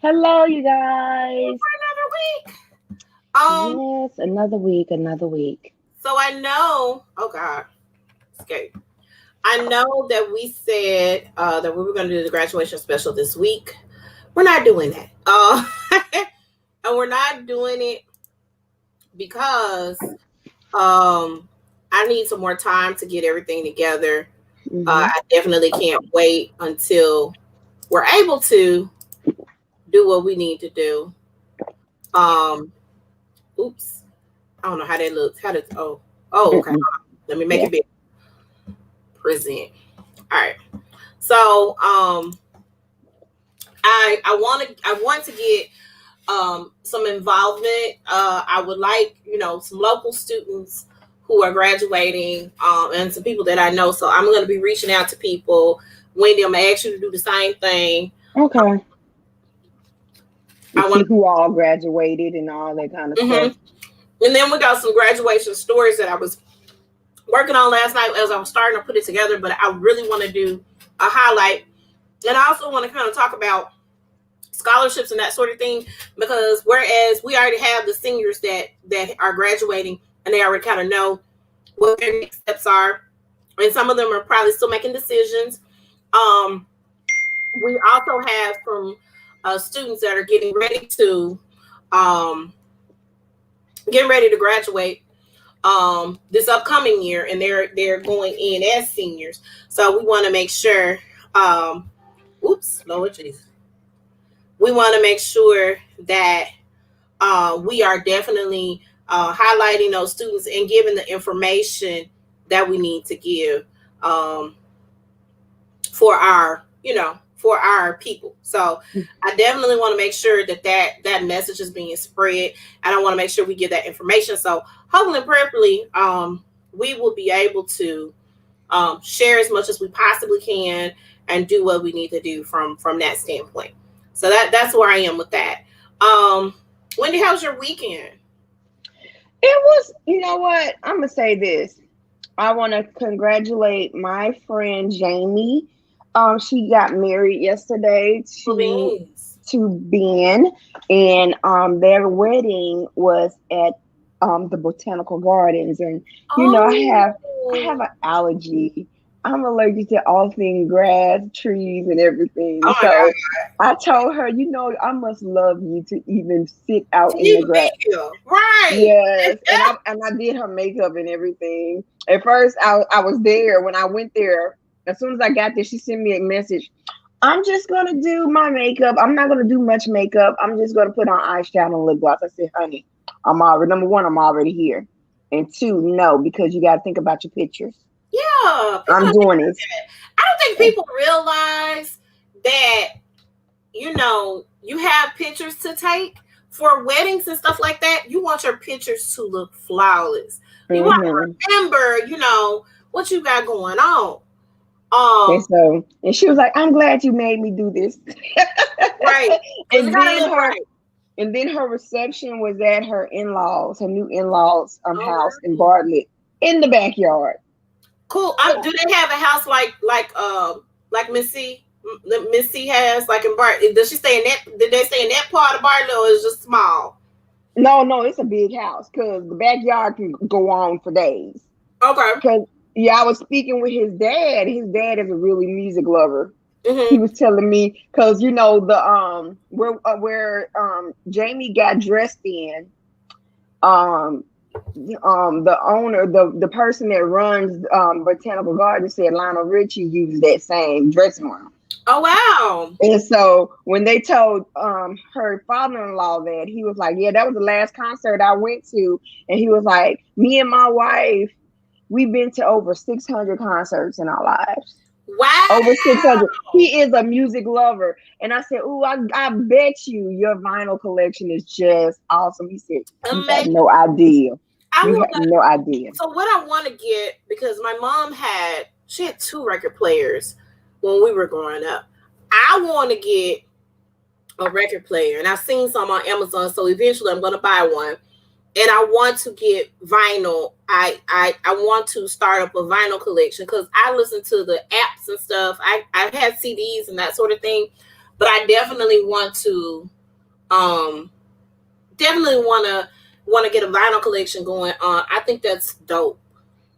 Hello, you guys. Another week. Yes, another week. So I know. Oh God. Okay. I know that we said that we were going to do the graduation special this week. We're not doing that. And we're not doing it because I need some more time to get everything together. I definitely can't wait until we're able to do what we need to do. Oops. I don't know how that looks. Okay. Let me make it big. Present. All right. So I want to get some involvement. I would like, some local students who are graduating, and some people that I know. So I'm going to be reaching out to people. Wendy, I'm going to ask you to do the same thing. Okay. I want who all graduated and all that kind of stuff. And then we got some graduation stories that I was working on last night as I was starting to put it together, but I really want to do a highlight. And I also want to kind of talk about scholarships and that sort of thing, because whereas we already have the seniors that are graduating and they already kind of know what their next steps are, and some of them are probably still making decisions. We also have some students that are getting ready to graduate this upcoming year, and they're going in as seniors. So we want to make sure. Lord Jesus. We want to make sure that we are definitely highlighting those students and giving the information that we need to give for our people. So I definitely want to make sure that message is being spread, and I want to make sure we get that information. So hopefully and prayerfully, we will be able to share as much as we possibly can and do what we need to do from that standpoint. So that's where I am with that. Wendy, how's your weekend? It was, you know what? I'm going to say this. I want to congratulate my friend Jamie. She got married yesterday to Ben, and their wedding was at the Botanical Gardens. And I have an allergy. I'm allergic to all things grass, trees, and everything. So I told her, I must love you to even sit out in the grass. Right. Yes. And I did her makeup and everything. At first, I was there. When I went there, as soon as I got there, she sent me a message. I'm just going to do my makeup. I'm not going to do much makeup. I'm just going to put on eyeshadow and lip gloss. I said, honey, number one, I'm already here. And two, no, because you got to think about your pictures. Yeah, I'm doing this. I don't think people realize that, you have pictures to take for weddings and stuff like that. You want your pictures to look flawless. You want to remember, what you got going on. And she was like, I'm glad you made me do this. Right. And then her reception was at her new in-laws house in Bartlett in the backyard. Cool. Do they have a house like Missy has, like in Bartlett? Does she stay in that? Did they stay in that part of Bartlett, or is it just small? No, it's a big house because the backyard can go on for days. Okay. Because I was speaking with his dad. His dad is a really music lover. He was telling me because the where Jamie got dressed in, the owner, the person that runs Botanical Garden said Lionel Richie used that same dressing room. Oh wow! And so when they told her father-in-law that, he was like, "Yeah, that was the last concert I went to," and he was like, "Me and my wife, we've been to over 600 concerts in our lives." Wow! Over 600. He is a music lover. And I said, "Ooh, I bet your vinyl collection is just awesome." He said, "You have no idea. No idea." So what I want to get, because my mom had 2 record players when we were growing up. I want to get a record player, and I've seen some on Amazon. So eventually I'm going to buy one. And I want to get vinyl. I want to start up a vinyl collection because I listen to the apps and stuff. I've had CDs and that sort of thing, but I definitely want to Definitely wanna get a vinyl collection going on. I think that's dope.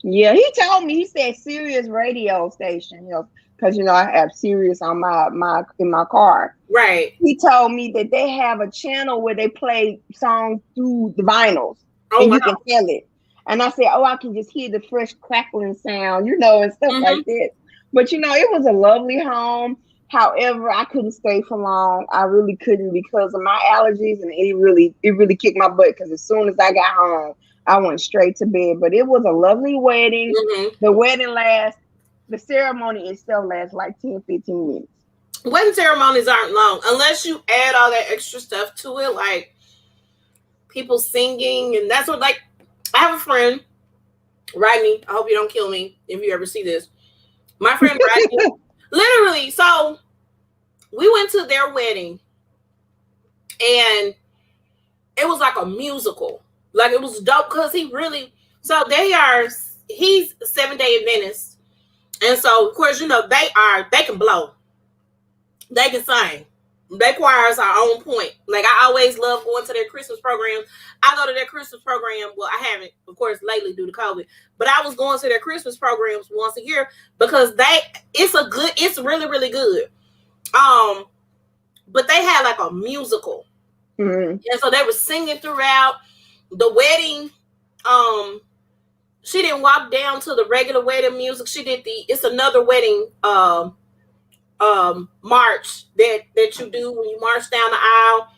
Yeah, he told me, he said Sirius radio station, because I have Sirius on my in my car. Right. He told me that they have a channel where they play songs through the vinyls, and you can tell it. And I said, I can just hear the fresh crackling sound, and stuff like that. But it was a lovely home. However, I couldn't stay for long. I really couldn't because of my allergies, and it really kicked my butt. Because as soon as I got home, I went straight to bed. But it was a lovely wedding. The ceremony itself lasts like 10, 15 minutes. Wedding ceremonies aren't long unless you add all that extra stuff to it, like people singing, and that's what. Like, I have a friend, Rodney. I hope you don't kill me if you ever see this. My friend Rodney, literally. So we went to their wedding, and it was like a musical. Like, it was dope because he's 7-day Adventist, and so of course they can blow. They can sing. Their choirs are on point. Like, I always love going to their Christmas programs. I go to their Christmas program. Well, I haven't, of course, lately due to COVID. But I was going to their Christmas programs once a year because it's really, really good. But they had like a musical. And so they were singing throughout the wedding. She didn't walk down to the regular wedding music. She did it's another wedding march that you do when you march down the aisle.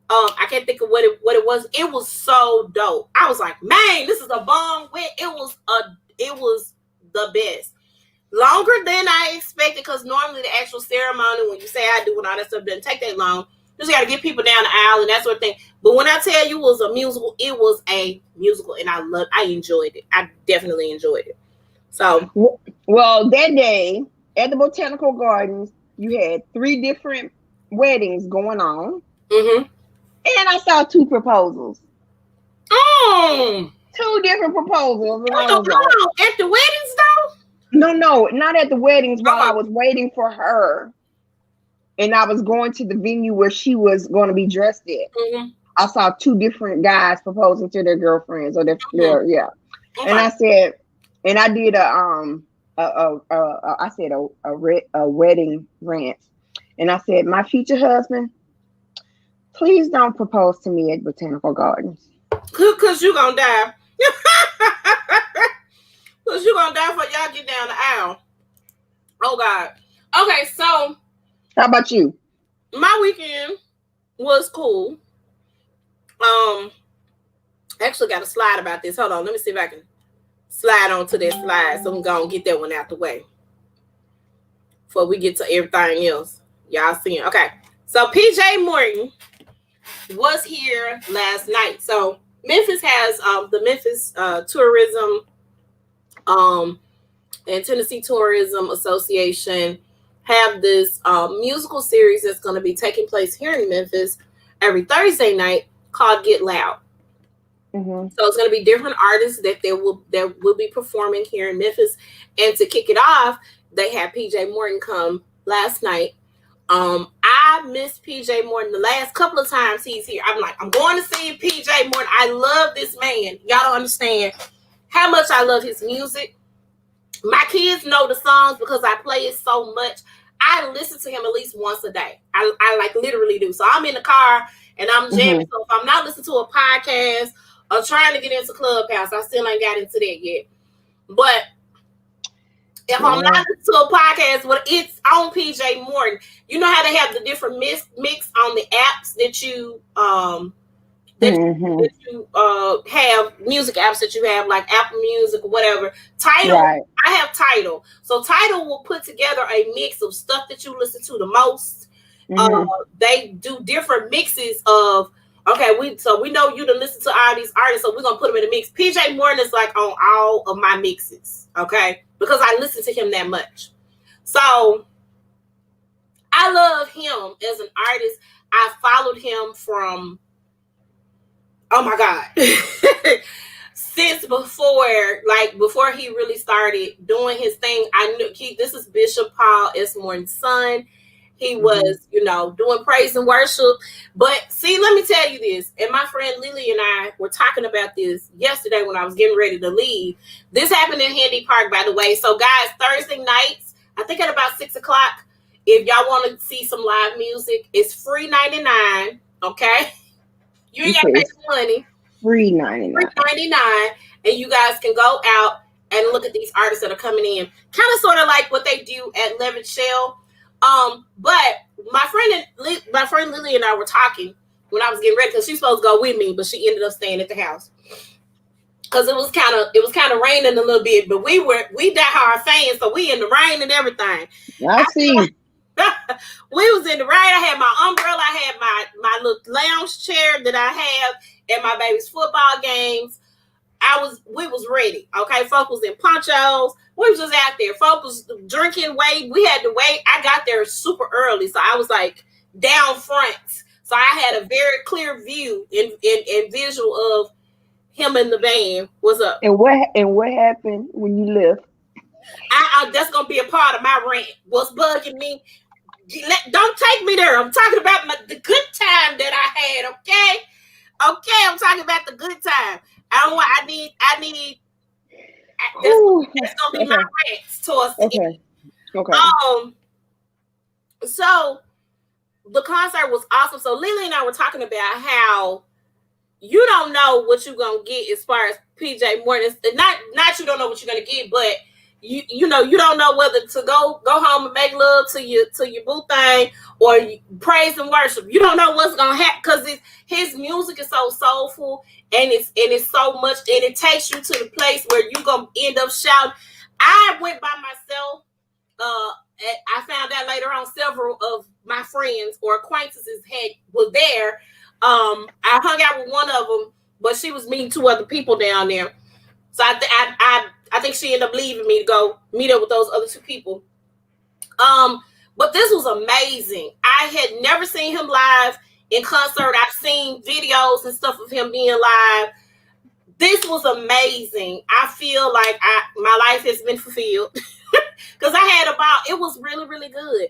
I can't think of what it was. It was so dope. I was like, man, this is a bomb. It was the best. Longer than I expected, because normally the actual ceremony, when you say I do and all that stuff, doesn't take that long. You just got to get people down the aisle and that sort of thing. But when I tell you it was a musical, it was a musical, and I enjoyed it. I definitely enjoyed it. So, well, that day at the Botanical Gardens, you had 3 different weddings going on. And I saw 2 proposals. 2 different proposals. And I was like, at the weddings, though? No, not at the weddings. While I was waiting for her, and I was going to the venue where she was going to be dressed at. I saw 2 different guys proposing to their girlfriends, or their yeah. Okay. And I said, and I did a wedding rant, and I said, my future husband, please don't propose to me at Botanical Gardens. Cause you gonna die. Cause you gonna die before y'all get down the aisle. Oh God. Okay, so how about you? My weekend was cool. Actually got a slide about this. Hold on, let me see if I can slide onto that slide so I'm gonna get that one out the way before we get to everything else. Y'all seeing? Okay, so PJ Morton was here last night. So Memphis has the Memphis Tourism and Tennessee Tourism Association have this musical series that's going to be taking place here in Memphis every Thursday night called Get Loud. So it's going to be different artists that will be performing here in Memphis. And to kick it off, they had PJ Morton come last night. I missed PJ Morton the last couple of times he's here. I'm like, I'm going to see PJ Morton. I love this man. Y'all don't understand how much I love his music. My kids know the songs because I play it so much. I listen to him at least once a day. I like literally do. So I'm in the car and I'm jamming. So if I'm not listening to a podcast or trying to get into Clubhouse, I still ain't got into that yet. But if I'm not listening to a podcast, well, it's on PJ Morton. You know how they have the different mix on the apps that you have, music apps that you have, like Apple Music or whatever. Tidal, I have Tidal. So Tidal will put together a mix of stuff that you listen to the most. They do different mixes of, we know you to listen to all these artists, so we're going to put them in a mix. PJ Morton is like on all of my mixes, because I listen to him that much. So I love him as an artist. I followed him from, oh my God, since before he really started doing his thing. I knew this is Bishop Paul S. Morton's son, He was, you know, doing praise and worship. But see, let me tell you this. And my friend Lily and I were talking about this yesterday when I was getting ready to leave. This happened in Handy Park, by the way. So, guys, Thursday nights, I think at about 6 o'clock, if y'all want to see some live music, it's free 99. Okay? You ain't got to pay some money. Free 99. Free 99. And you guys can go out and look at these artists that are coming in. Kind of sort of like what they do at Levitt Shell. But my friend Lily and I were talking when I was getting ready because she's supposed to go with me, but she ended up staying at the house because it was kind of raining a little bit. But we diehard fans, so we in the rain and everything. I see. We was in the rain. I had my umbrella. I had my little lounge chair that I have at my baby's football games. We was ready. Okay, folks was in ponchos. We was just out there. Folks was drinking, wait. We had to wait. I got there super early, so I was like down front. So I had a very clear view and visual of him and the band. What's up? And what happened when you left? That's gonna be a part of my rant. What's bugging me? Don't take me there. I'm talking about the good time that I had. Okay, I'm talking about the good time. I need. That's gonna be my rants towards the end. Okay. So the concert was awesome. So Lily and I were talking about how you don't know what you're gonna get as far as PJ Morton. Not you don't know what you're gonna get, but you know you don't know whether to go home and make love to your boo thing or praise and worship. You don't know what's gonna happen because his music is so soulful and it's so much and it takes you to the place where you're gonna end up shouting. I went by myself. I found out later on several of my friends or acquaintances were there. I hung out with one of them, but she was meeting 2 other people down there. So I think she ended up leaving me to go meet up with those other 2 people. But this was amazing. I had never seen him live in concert. I've seen videos and stuff of him being live. This was amazing. I feel like my life has been fulfilled because it was really, really good.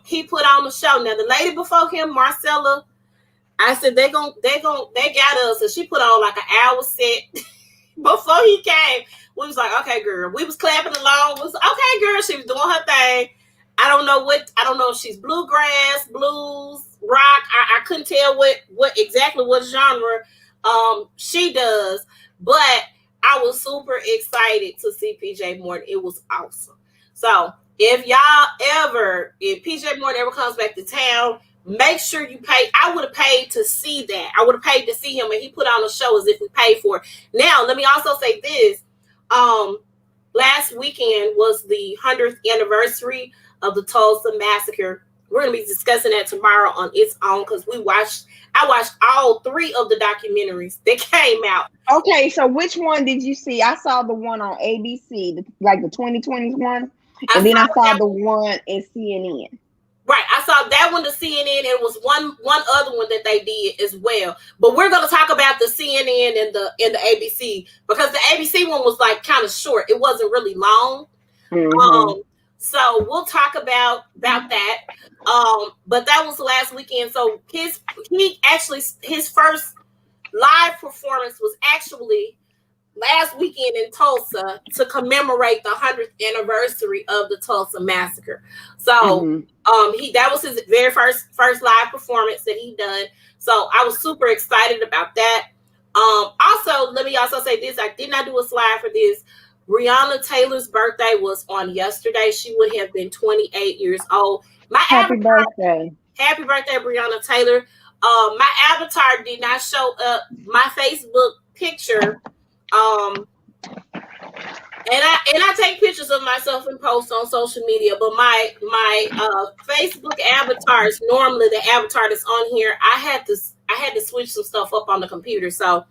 He put on the show. Now the lady before him, Marcella, I said they got us, and she put on like an hour set before he came. We was like, okay, girl. We was clapping along. We was okay, girl. She was doing her thing. I don't know if she's bluegrass, blues, rock. I couldn't tell what genre she does, but I was super excited to see PJ Morton. It was awesome. So if PJ Morton ever comes back to town, make sure you pay. I would have paid to see that. I would have paid to see him, and he put on a show as if we paid for it. Now, let me also say this. Last weekend was the 100th anniversary of the Tulsa Massacre. We're going to be discussing that tomorrow on its own because I watched all 3 of the documentaries that came out. Okay, so which one did you see? I saw the one on ABC, like the 2020 one, and then I saw the one in CNN. Right, I saw that one to CNN. It was one other one that they did as well. But we're going to talk about the CNN and the ABC because the ABC one was like kind of short. It wasn't really long. Mm-hmm. So we'll talk about that. But that was last weekend. So his first live performance was actually last weekend in Tulsa to commemorate the 100th anniversary of the Tulsa Massacre. So that was his very first live performance that he done. So I was super excited about that. Also, let me also say this. I did not do a slide for this. Breonna Taylor's birthday was on yesterday. She would have been 28 years old. Happy birthday. Happy birthday, Breonna Taylor. My avatar did not show up. My Facebook picture. And I take pictures of myself and post on social media, but my Facebook avatars, normally the avatar that's on here, I had to switch some stuff up on the computer. So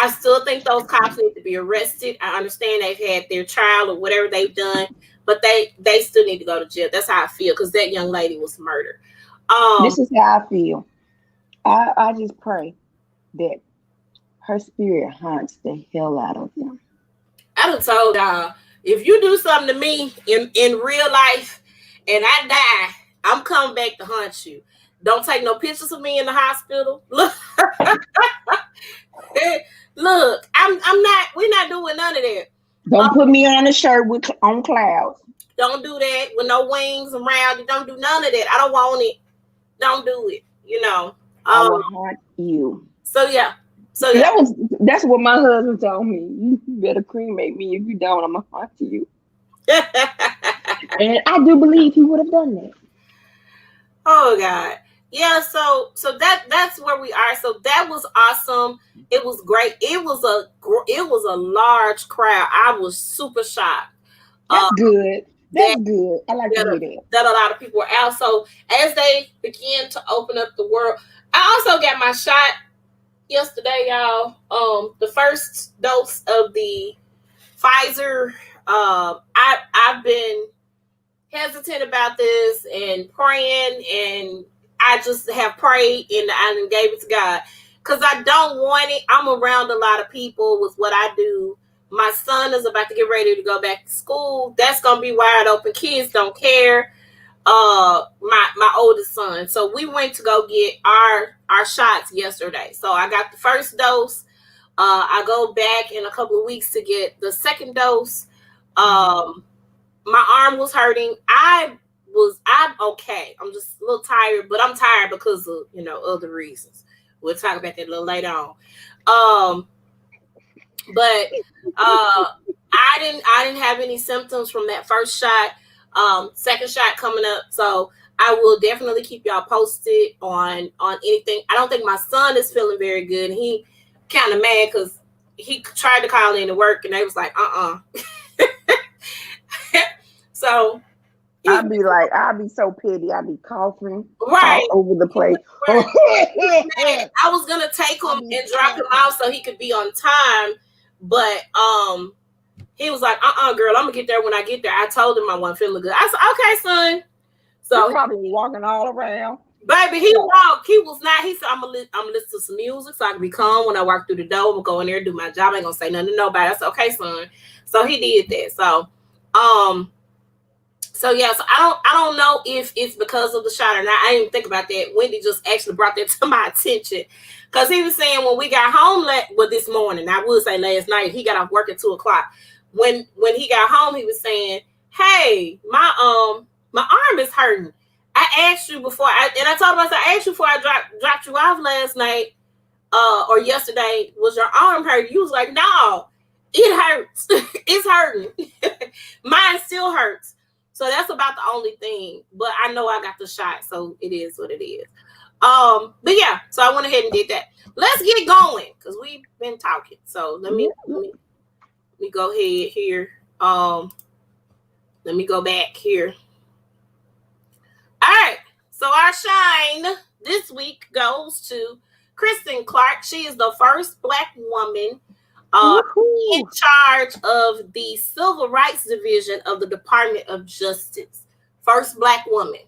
I still think those cops need to be arrested. I understand they've had their trial or whatever they've done, but they still need to go to jail. That's how I feel because that young lady was murdered. This is how I feel. I just pray that her spirit haunts the hell out of them. I done told y'all, if you do something to me in real life and I die, I'm coming back to hunt you. Don't take no pictures of me in the hospital. Look, look, I'm not. We're not doing none of that. Don't put me on a shirt on clouds. Don't do that with no wings around. Don't do none of that. I don't want it. Don't do it. You know. I will haunt you. So yeah. That's what my husband told me. You better cremate me. If you don't, I'm gonna haunt you. And I do believe he would have done that. Oh God. Yeah, so that's where we are. So that was awesome. It was great. It was a large crowd. I was super shocked. That's good. That's good. I like to hear that. That a lot of people were out. So as they begin to open up the world, I also got my shot yesterday, y'all. The first dose of the Pfizer. I've been hesitant about this and praying, and I just have prayed and I gave it to God because I don't want it. I'm around a lot of people with what I do. My son is about to get ready to go back to school. That's gonna be wide open. Kids don't care. My oldest son. So we went to go get our shots yesterday. So I got the first dose. I go back in a couple of weeks to get the second dose. My arm was hurting. I'm okay. I'm just a little tired, but I'm tired because of, other reasons. We'll talk about that a little later on. But I didn't have any symptoms from that first shot. Second shot coming up. So I will definitely keep y'all posted on anything. I don't think my son is feeling very good. He kind of mad because he tried to call in to work and they was like, So I'd be so petty. I'd be coughing right all over the place. I was gonna take him and drop him off so he could be on time, but he was like, girl, I'm gonna get there when I get there. I told him I wasn't feeling good. I said, okay, son. So he's probably walking all around. Baby, he walked. He was not. He said, I'm gonna listen to some music so I can be calm when I walk through the door. I'm gonna go in there and do my job. I ain't gonna say nothing to nobody. I said, okay, son. So he did that. So yeah, so I don't know if it's because of the shot or not. I didn't even think about that. Wendy just actually brought that to my attention. Because he was saying when we got home this morning, I would say last night, he got off work at 2:00. When he got home, he was saying, hey, my arm is hurting. I asked you before, I told him, I asked you before I dropped you off last night or yesterday, was your arm hurting? You was like, no, it hurts. It's hurting. Mine still hurts. So that's about the only thing. But I know I got the shot, so it is what it is. But yeah, so I went ahead and did that. Let's get going because we've been talking. So let me go ahead here. Let me go back here. All right. So our shine this week goes to Kristen Clark. She is the first Black woman in charge of the Civil Rights Division of the Department of Justice. First Black woman.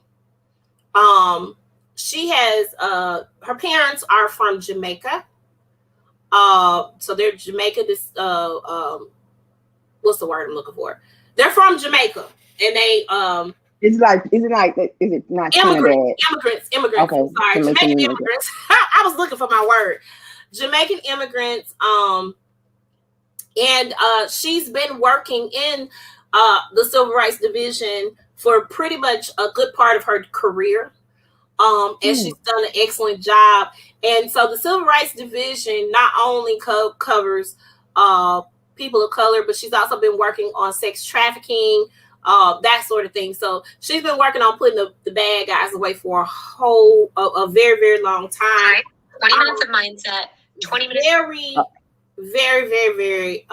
She has her parents are from Jamaica. So they're Jamaica. What's the word I'm looking for? They're from Jamaica, and they is it not immigrants? Okay, sorry, Jamaican immigrants. I was looking for my word. Jamaican immigrants. And she's been working in the Civil Rights Division for pretty much a good part of her career. And she's done an excellent job. And so the Civil Rights Division not only covers people of color, but she's also been working on sex trafficking, that sort of thing. So she's been working on putting the bad guys away for a very, very long time. 20 minutes of mindset, 20 minutes. Very, very, very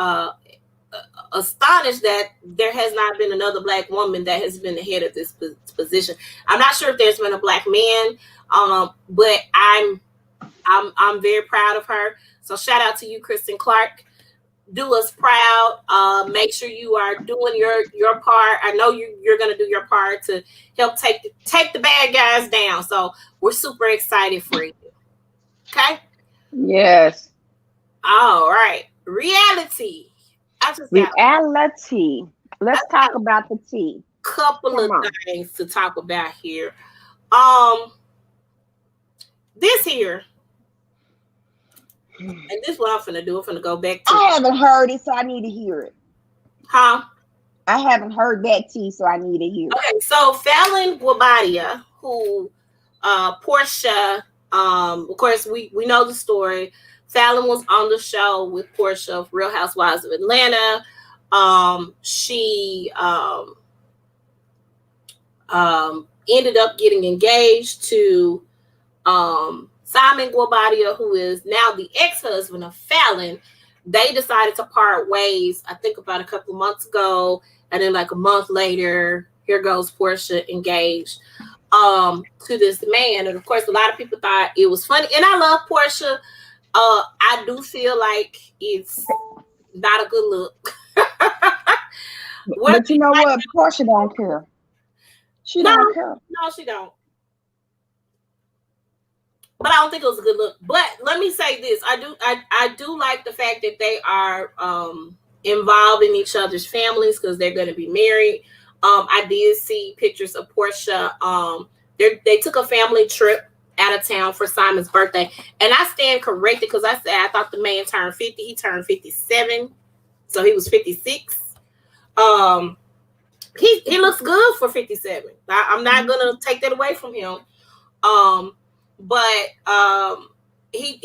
astonished that there has not been another Black woman that has been the head of this position. I'm not sure if there's been a Black man, but I'm very proud of her. So shout out to you, Kristen Clark. Do us proud. Make sure you are doing your part. I know you're going to do your part to help take the bad guys down. So we're super excited for you. Okay? Yes. All right. Reality. Reality. Let's talk about the tea. couple of things to talk about here. This here, and this is what I'm finna do. I'm finna go back to. I haven't heard it, so I need to hear it. Huh? I haven't heard that tea, so I need to hear it. Okay, so Fallon Guabadia, who Portia, of course we know the story. Fallon was on the show with Portia of Real Housewives of Atlanta. She ended up getting engaged to Simon Guabadia, who is now the ex-husband of Fallon. They decided to part ways, I think about a couple of months ago, and then like a month later, here goes Portia engaged to this man. And of course, a lot of people thought it was funny. And I love Portia. I do feel like it's not a good look. But you know what? Portia don't care. She don't care. No, she don't. But I don't think it was a good look. But let me say this: I do like the fact that they are involved in each other's families because they're going to be married. I did see pictures of Portia. They took a family trip out of town for Simon's birthday, and I stand corrected because I said I thought the man turned 50. He turned 57, so he was 56. He looks good for 57. I'm not gonna take that away from him. But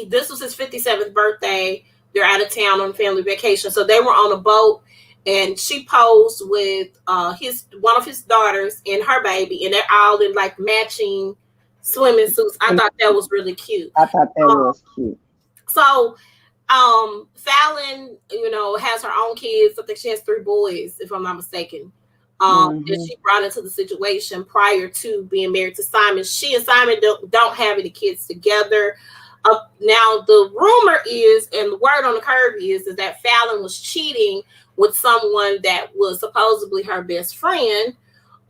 this was his 57th birthday. They're out of town on family vacation, so they were on a boat, and she posed with one of his daughters and her baby, and they're all in like matching swimming suits. I thought that was really cute. I thought that was cute. So Fallon, has her own kids. I think she has 3 boys, if I'm not mistaken. That she brought into the situation prior to being married to Simon. She and Simon don't have any kids together. Now the rumor is, and the word on the curb is that Fallon was cheating with someone that was supposedly her best friend,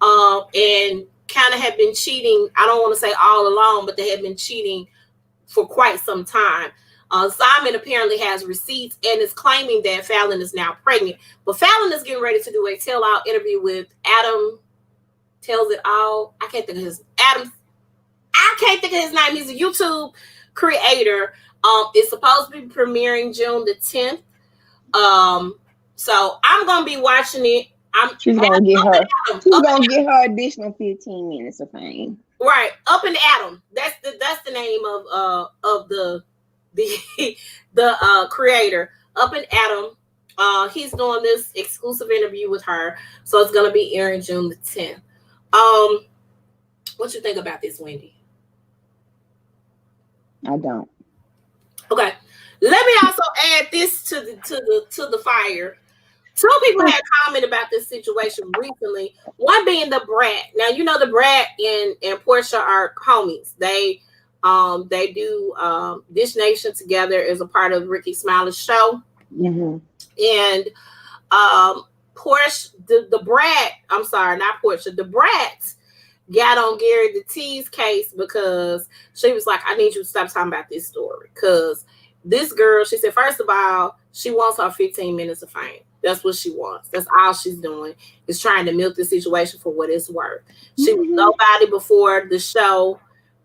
and kind of had been cheating. I don't want to say all along, but they had been cheating for quite some time. Simon apparently has receipts and is claiming that Fallon is now pregnant. But Fallon is getting ready to do a tell-all interview with Adam Tells It All. I can't think of his name. He's a YouTube creator. It's supposed to be premiering June the 10th. So I'm gonna be watching it. She's gonna get her additional 15 minutes of fame. Right, Up and Adam. That's the name of the creator, Up and Adam. He's doing this exclusive interview with her, so it's gonna be airing June the 10th. What you think about this, Wendy? I don't. Okay, let me also add this to the fire. 2 people had commented about this situation recently. One being the Brat. Now the Brat and Portia are homies. They do Dish Nation together as a part of Ricky Smiley's show. Mm-hmm. And Portia, the Brat, I'm sorry, not Portia, the Brat got on Gary the T's case because she was like, I need you to stop talking about this story. Because this girl, she said, first of all, she wants her 15 minutes of fame. That's what she wants. That's all she's doing, is trying to milk the situation for what it's worth. She was nobody before the show.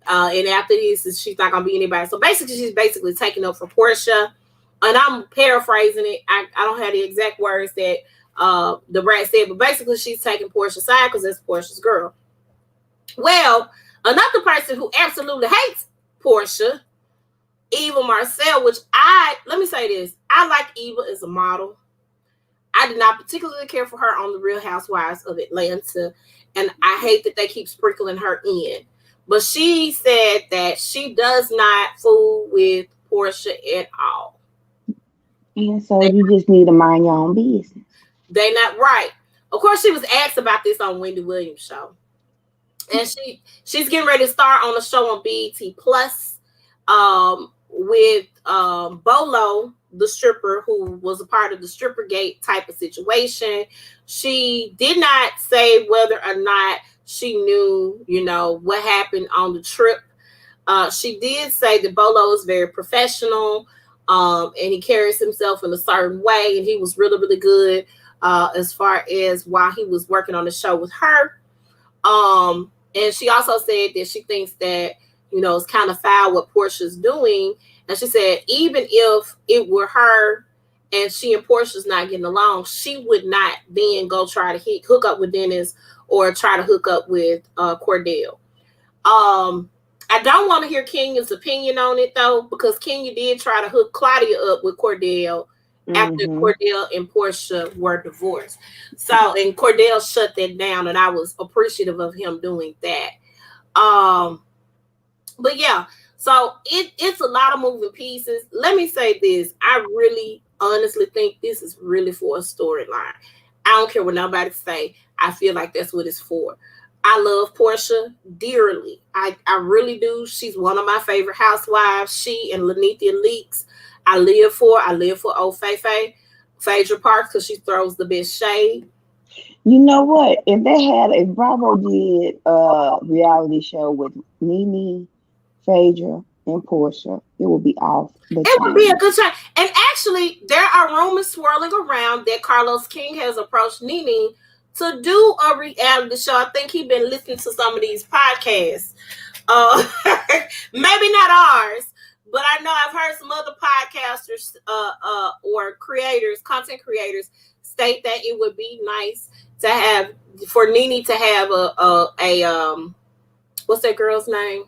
And after this, she's not gonna be anybody. So basically, she's taking up for Portia. And I'm paraphrasing it. I don't have the exact words that the Brat said, but basically, she's taking Portia's side because that's Portia's girl. Well, another person who absolutely hates Portia, Eva Marcel, which let me say this. I like Eva as a model. I did not particularly care for her on the Real Housewives of Atlanta, and I hate that they keep sprinkling her in. But she said that she does not fool with Portia at all. And so you just need to mind your own business. They not right. Of course, she was asked about this on Wendy Williams' show. And she's getting ready to start on a show on BET Plus with Bolo, the stripper, who was a part of the stripper gate type of situation. She did not say whether or not she knew, what happened on the trip. She did say that Bolo is very professional, and he carries himself in a certain way, and he was really, really good as far as while he was working on the show with her. And she also said that she thinks that, it's kind of foul what Portia's doing. And she said, even if it were her and she and Portia's not getting along, she would not then go try to hook up with Dennis or try to hook up with Cordell. I don't want to hear Kenya's opinion on it, though, because Kenya did try to hook Claudia up with Cordell after Cordell and Portia were divorced. So, and Cordell shut that down, and I was appreciative of him doing that. But yeah, so it's a lot of moving pieces. Let me say this. I really honestly think this is really for a storyline. I don't care what nobody say. I feel like that's what it's for. I love Portia dearly. I really do. She's one of my favorite housewives. She and Lanithia Leakes, I live for old Phaedra Parks, because she throws the best shade. You know what? If Bravo did a reality show with Nene, Phaedra, and Portia, it would be off. It would be a good time. And actually, there are rumors swirling around that Carlos King has approached Nene to do a reality show. I think he's been listening to some of these podcasts. Maybe not ours, but I know I've heard some other podcasters or creators, content creators, state that it would be nice to have for Nene to have a what's that girl's name?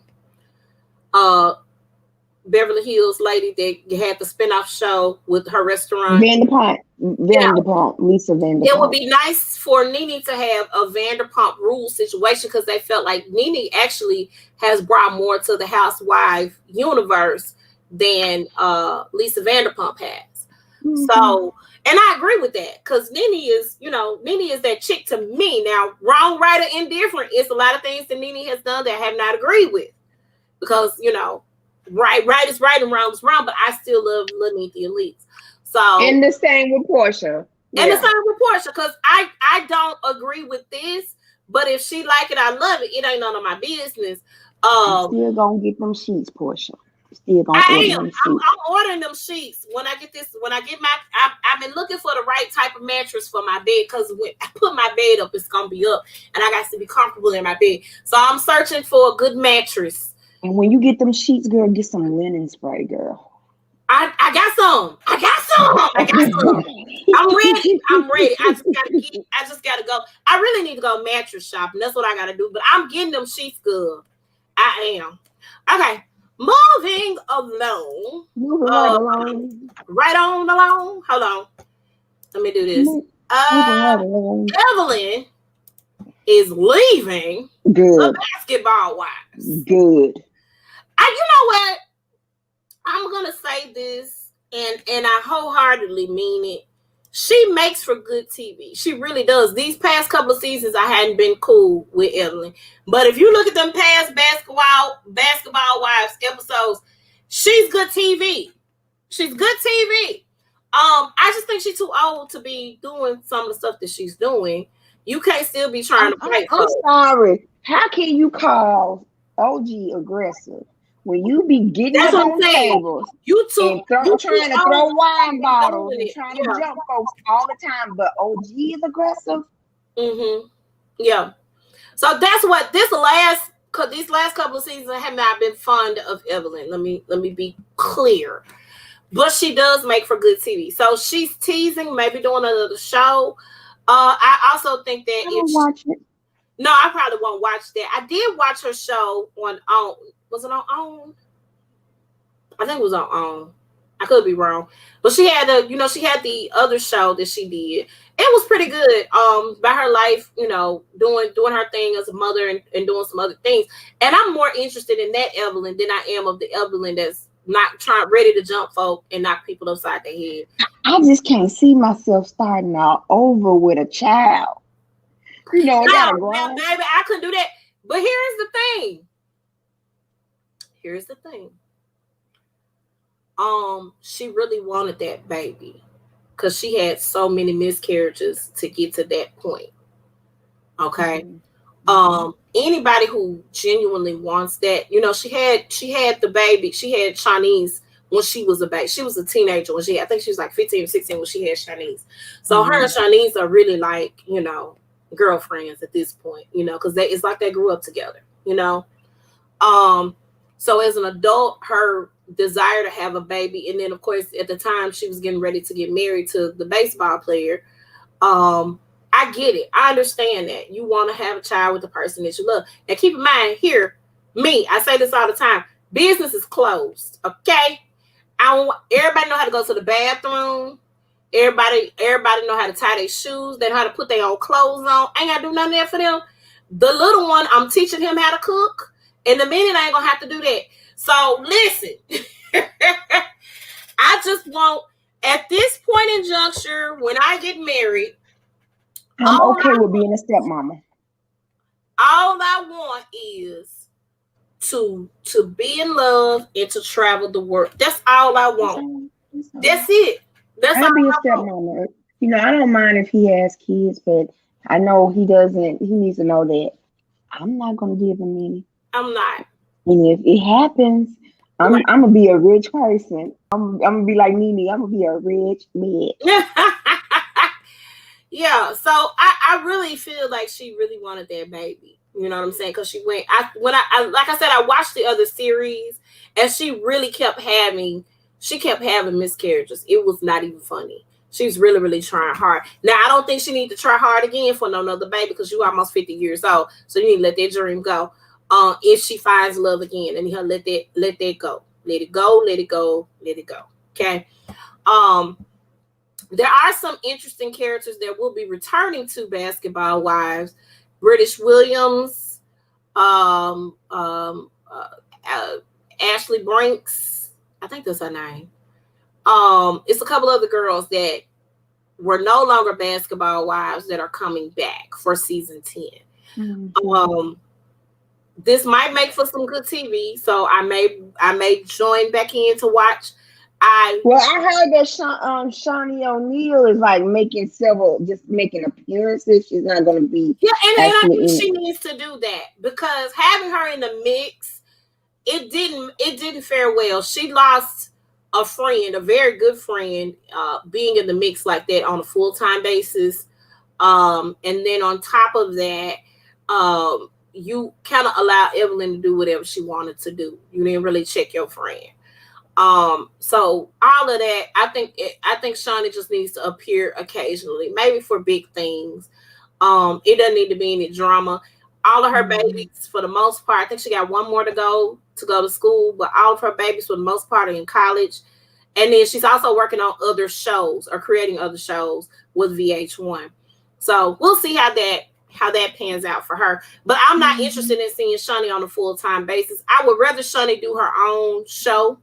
Beverly Hills lady that had the spinoff show with her restaurant. Lisa Vanderpump. It would be nice for Nene to have a Vanderpump Rules situation, because they felt like Nene actually has brought more to the housewife universe than Lisa Vanderpump has. Mm-hmm. So, and I agree with that, because Nene is that chick to me. Now, wrong, right, or indifferent, it's a lot of things that Nene has done that I have not agreed with, because right is right and wrong is wrong, but I still love Lanithia Leakes. So, and the same with Portia. Yeah. And the same with Portia, because I don't agree with this, but if she like it, I love it. It ain't none of my business. I'm still gonna get them sheets, Portia. Still gonna I'm ordering them sheets when I get my. I've been looking for the right type of mattress for my bed, because when I put my bed up, it's gonna be up, and I got to be comfortable in my bed. So I'm searching for a good mattress. And when you get them sheets, girl, get some linen spray, girl. I got some. I'm ready. I just gotta go. I really need to go mattress shopping. That's what I gotta do. But I'm getting them sheets, girl. I am. Okay. Moving along. Right on along. Hold on. Let me do this. Evelyn is leaving the Basketball Wives. Good. You know what? I'm gonna say this, and I wholeheartedly mean it. She makes for good TV. She really does. These past couple of seasons, I hadn't been cool with Evelyn, but if you look at them past Basketball Wives episodes, she's good TV. She's good TV. I just think she's too old to be doing some of the stuff that she's doing. You can't still be trying to play. I'm sorry. How can you call OG aggressive when you be getting up on tables, trying to throw wine bottles and trying to jump folks all the time, but OG is aggressive? Mm-hmm. Yeah. So that's what these last couple of seasons have not been fond of Evelyn. Let me be clear. But she does make for good TV. So she's teasing, maybe doing another show. I also think that No, I probably won't watch that. I did watch her show on was it on OWN? I think it was on OWN. I could be wrong. But she had the other show that she did. It was pretty good. About her life, doing her thing as a mother and doing some other things. And I'm more interested in that Evelyn than I am of the Evelyn that's not ready to jump folk and knock people upside their head. I just can't see myself starting all over with a child. Now, baby, I couldn't do that. But here's the thing. She really wanted that baby because she had so many miscarriages to get to that point. Okay. Mm-hmm. Anybody who genuinely wants that, she had the baby. She had Shanice when she was a baby. She was a teenager when I think she was like 15 or 16 when she had Shanice. So her and Shanice are really like, you know, girlfriends at this point, you know, because it's like they grew up together, you know. So as an adult, her desire to have a baby, and then of course at the time she was getting ready to get married to the baseball player. I get it. I understand that you want to have a child with the person that you love. Now keep in mind here, I say this all the time. Business is closed. Okay. Everybody know how to go to the bathroom. Everybody know how to tie their shoes. They know how to put their own clothes on. I ain't gotta do nothing there for them. The little one, I'm teaching him how to cook. In a minute, I ain't gonna have to do that. So listen, I just want, at this point in juncture, when I get married, I'm okay with being a stepmama. All I want is to be in love and to travel the world. That's all I want. That's it. That's all I'll be a stepmama. You know, I don't mind if he has kids, but I know he doesn't. He needs to know that I'm not gonna give him any. I'm not. And if it happens, I'm gonna be a rich person. I'm gonna be like Mimi. I'm gonna be a rich bitch. Yeah, so I really feel like she really wanted that baby. You know what I'm saying? Because she went. Like I said, I watched the other series, and she really kept having miscarriages. It was not even funny. She's really, really trying hard. Now I don't think she need to try hard again for no another baby because you're almost 50 years old. So you need to let that dream go. If she finds love again, and her let that go. Let it go. Let it go. Let it go. Okay. There are some interesting characters that will be returning to Basketball Wives. British Williams, Ashley Brinks, I think that's her name. It's a couple other girls that were no longer Basketball Wives that are coming back for season 10. Mm-hmm. This might make for some good TV, so I may join back in to watch. I heard that Shawnee O'Neal is like making appearances. She's not going to be. Yeah, and I think she needs to do that because having her in the mix, it didn't fare well. She lost a friend, a very good friend, being in the mix like that on a full-time basis. And then on top of that, you kind of allowed Evelyn to do whatever she wanted to do. You didn't really check your friend. So all of that, I think Shawnee just needs to appear occasionally, maybe for big things. It doesn't need to be any drama. All of her babies, for the most part, I think she got one more to go to school, but all of her babies, for the most part, are in college. And then she's also working on other shows or creating other shows with VH1. So we'll see how that pans out for her. But I'm not interested in seeing Shawnee on a full-time basis. I would rather Shawnee do her own show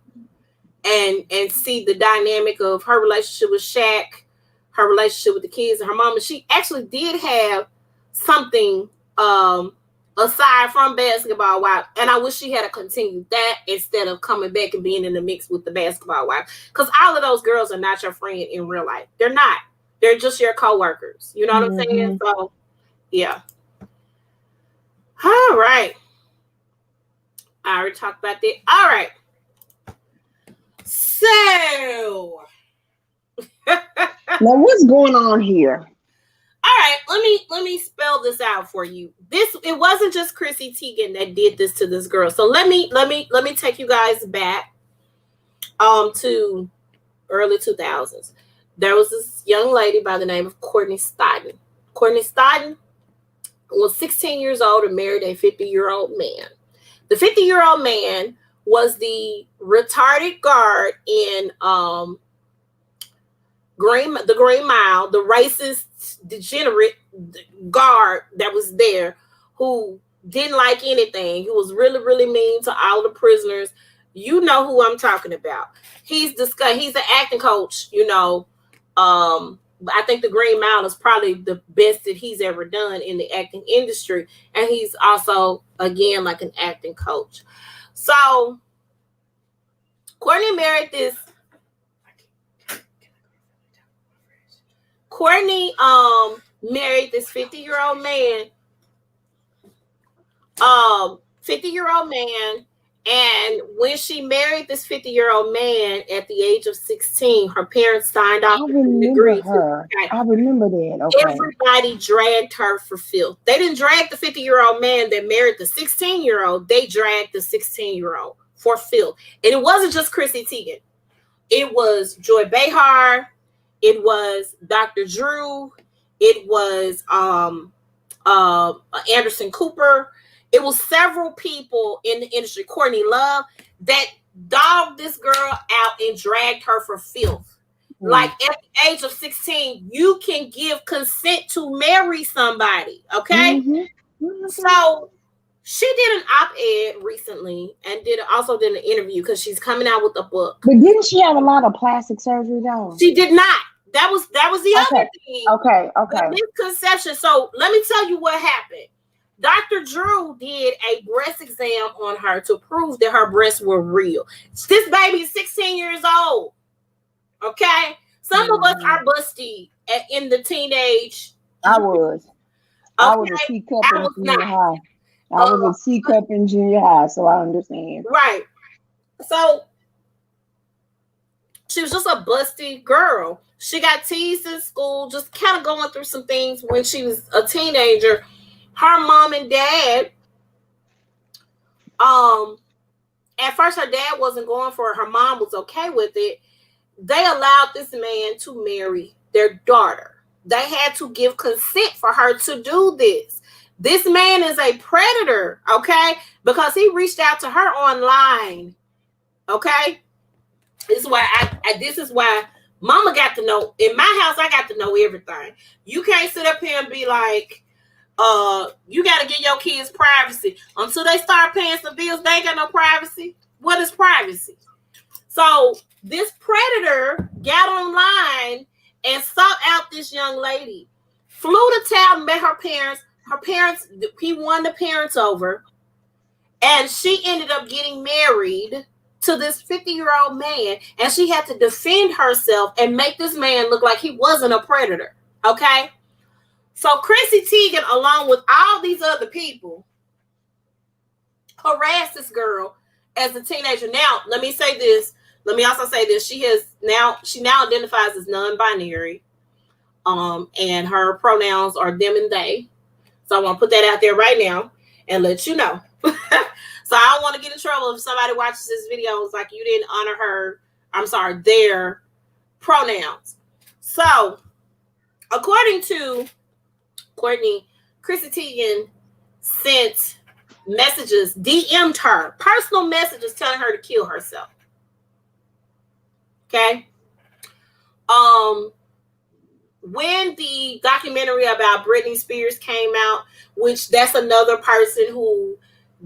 and see the dynamic of her relationship with Shaq, her relationship with the kids and her mom. And she actually did have something aside from Basketball Wives. And I wish she had continued that instead of coming back and being in the mix with the Basketball Wives. Because all of those girls are not your friend in real life. They're not. They're just your co-workers. You know what I'm saying? So, yeah. All right. I already talked about that. All right. So now what's going on here? All right, let me spell this out for you. It wasn't just Chrissy Teigen that did this to this girl. So let me take you guys back to early 2000s. There was this young lady by the name of Courtney Stodden. Courtney Stodden was 16 years old and married a 50-year-old man. The 50-year-old man was the retarded guard in the Green Mile, the racist, degenerate guard that was there who didn't like anything. He was really, really mean to all the prisoners. You know who I'm talking about. He's an acting coach, you know. I think the Green Mile is probably the best that he's ever done in the acting industry. And he's also, again, like an acting coach. So Courtney married this. Courtney married this 50-year-old man. 50-year-old man, And when she married this 50-year-old man at the age of 16, her parents signed off I the remember degree. her. I remember that. Okay. Everybody dragged her for filth. They didn't drag the 50-year-old man that married the 16-year-old. They dragged the 16-year-old for filth. And it wasn't just Chrissy Teigen. It was Joy Behar. It was Dr. Drew. It was Anderson Cooper. It was several people in the industry, Courtney Love, that dogged this girl out and dragged her for filth. Mm. Like at the age of 16, you can give consent to marry somebody, okay? Mm-hmm. Mm-hmm. So she did an op-ed recently and also did an interview because she's coming out with a book. But didn't she have a lot of plastic surgery though? She did not. That was the other thing. Okay. The misconception. So let me tell you what happened. Dr. Drew did a breast exam on her to prove that her breasts were real. This baby is 16 years old. Okay? Some of us are busty in the teenage. I was. Okay? I was a C-cup in junior high. I was a C-cup in junior high, so I understand. Right. So she was just a busty girl. She got teased in school, just kind of going through some things when she was a teenager. Her mom and dad, at first her dad wasn't going for it. Her mom was okay with it. They allowed this man to marry their daughter. They had to give consent for her to do this. This man is a predator, okay? Because he reached out to her online, okay? This is why Mama got to know. In my house, I got to know everything. You can't sit up here and be like, you got to give your kids privacy. Until they start paying some bills, they ain't got no privacy. What is privacy? So this predator got online and sought out this young lady. Flew to town, met her parents. Her parents, he won the parents over. And she ended up getting married to this 50-year-old man. And she had to defend herself and make this man look like he wasn't a predator. Okay? So Chrissy Teigen, along with all these other people, harassed this girl as a teenager. Now, let me say this. Let me also say this. She now identifies as non-binary. And her pronouns are them and they. So I want to put that out there right now and let you know. So I don't want to get in trouble if somebody watches this video. It's like you didn't honor their pronouns. So according to Courtney, Chrissy Teigen sent messages, DM'd her, personal messages telling her to kill herself. Okay? When the documentary about Britney Spears came out, which that's another person who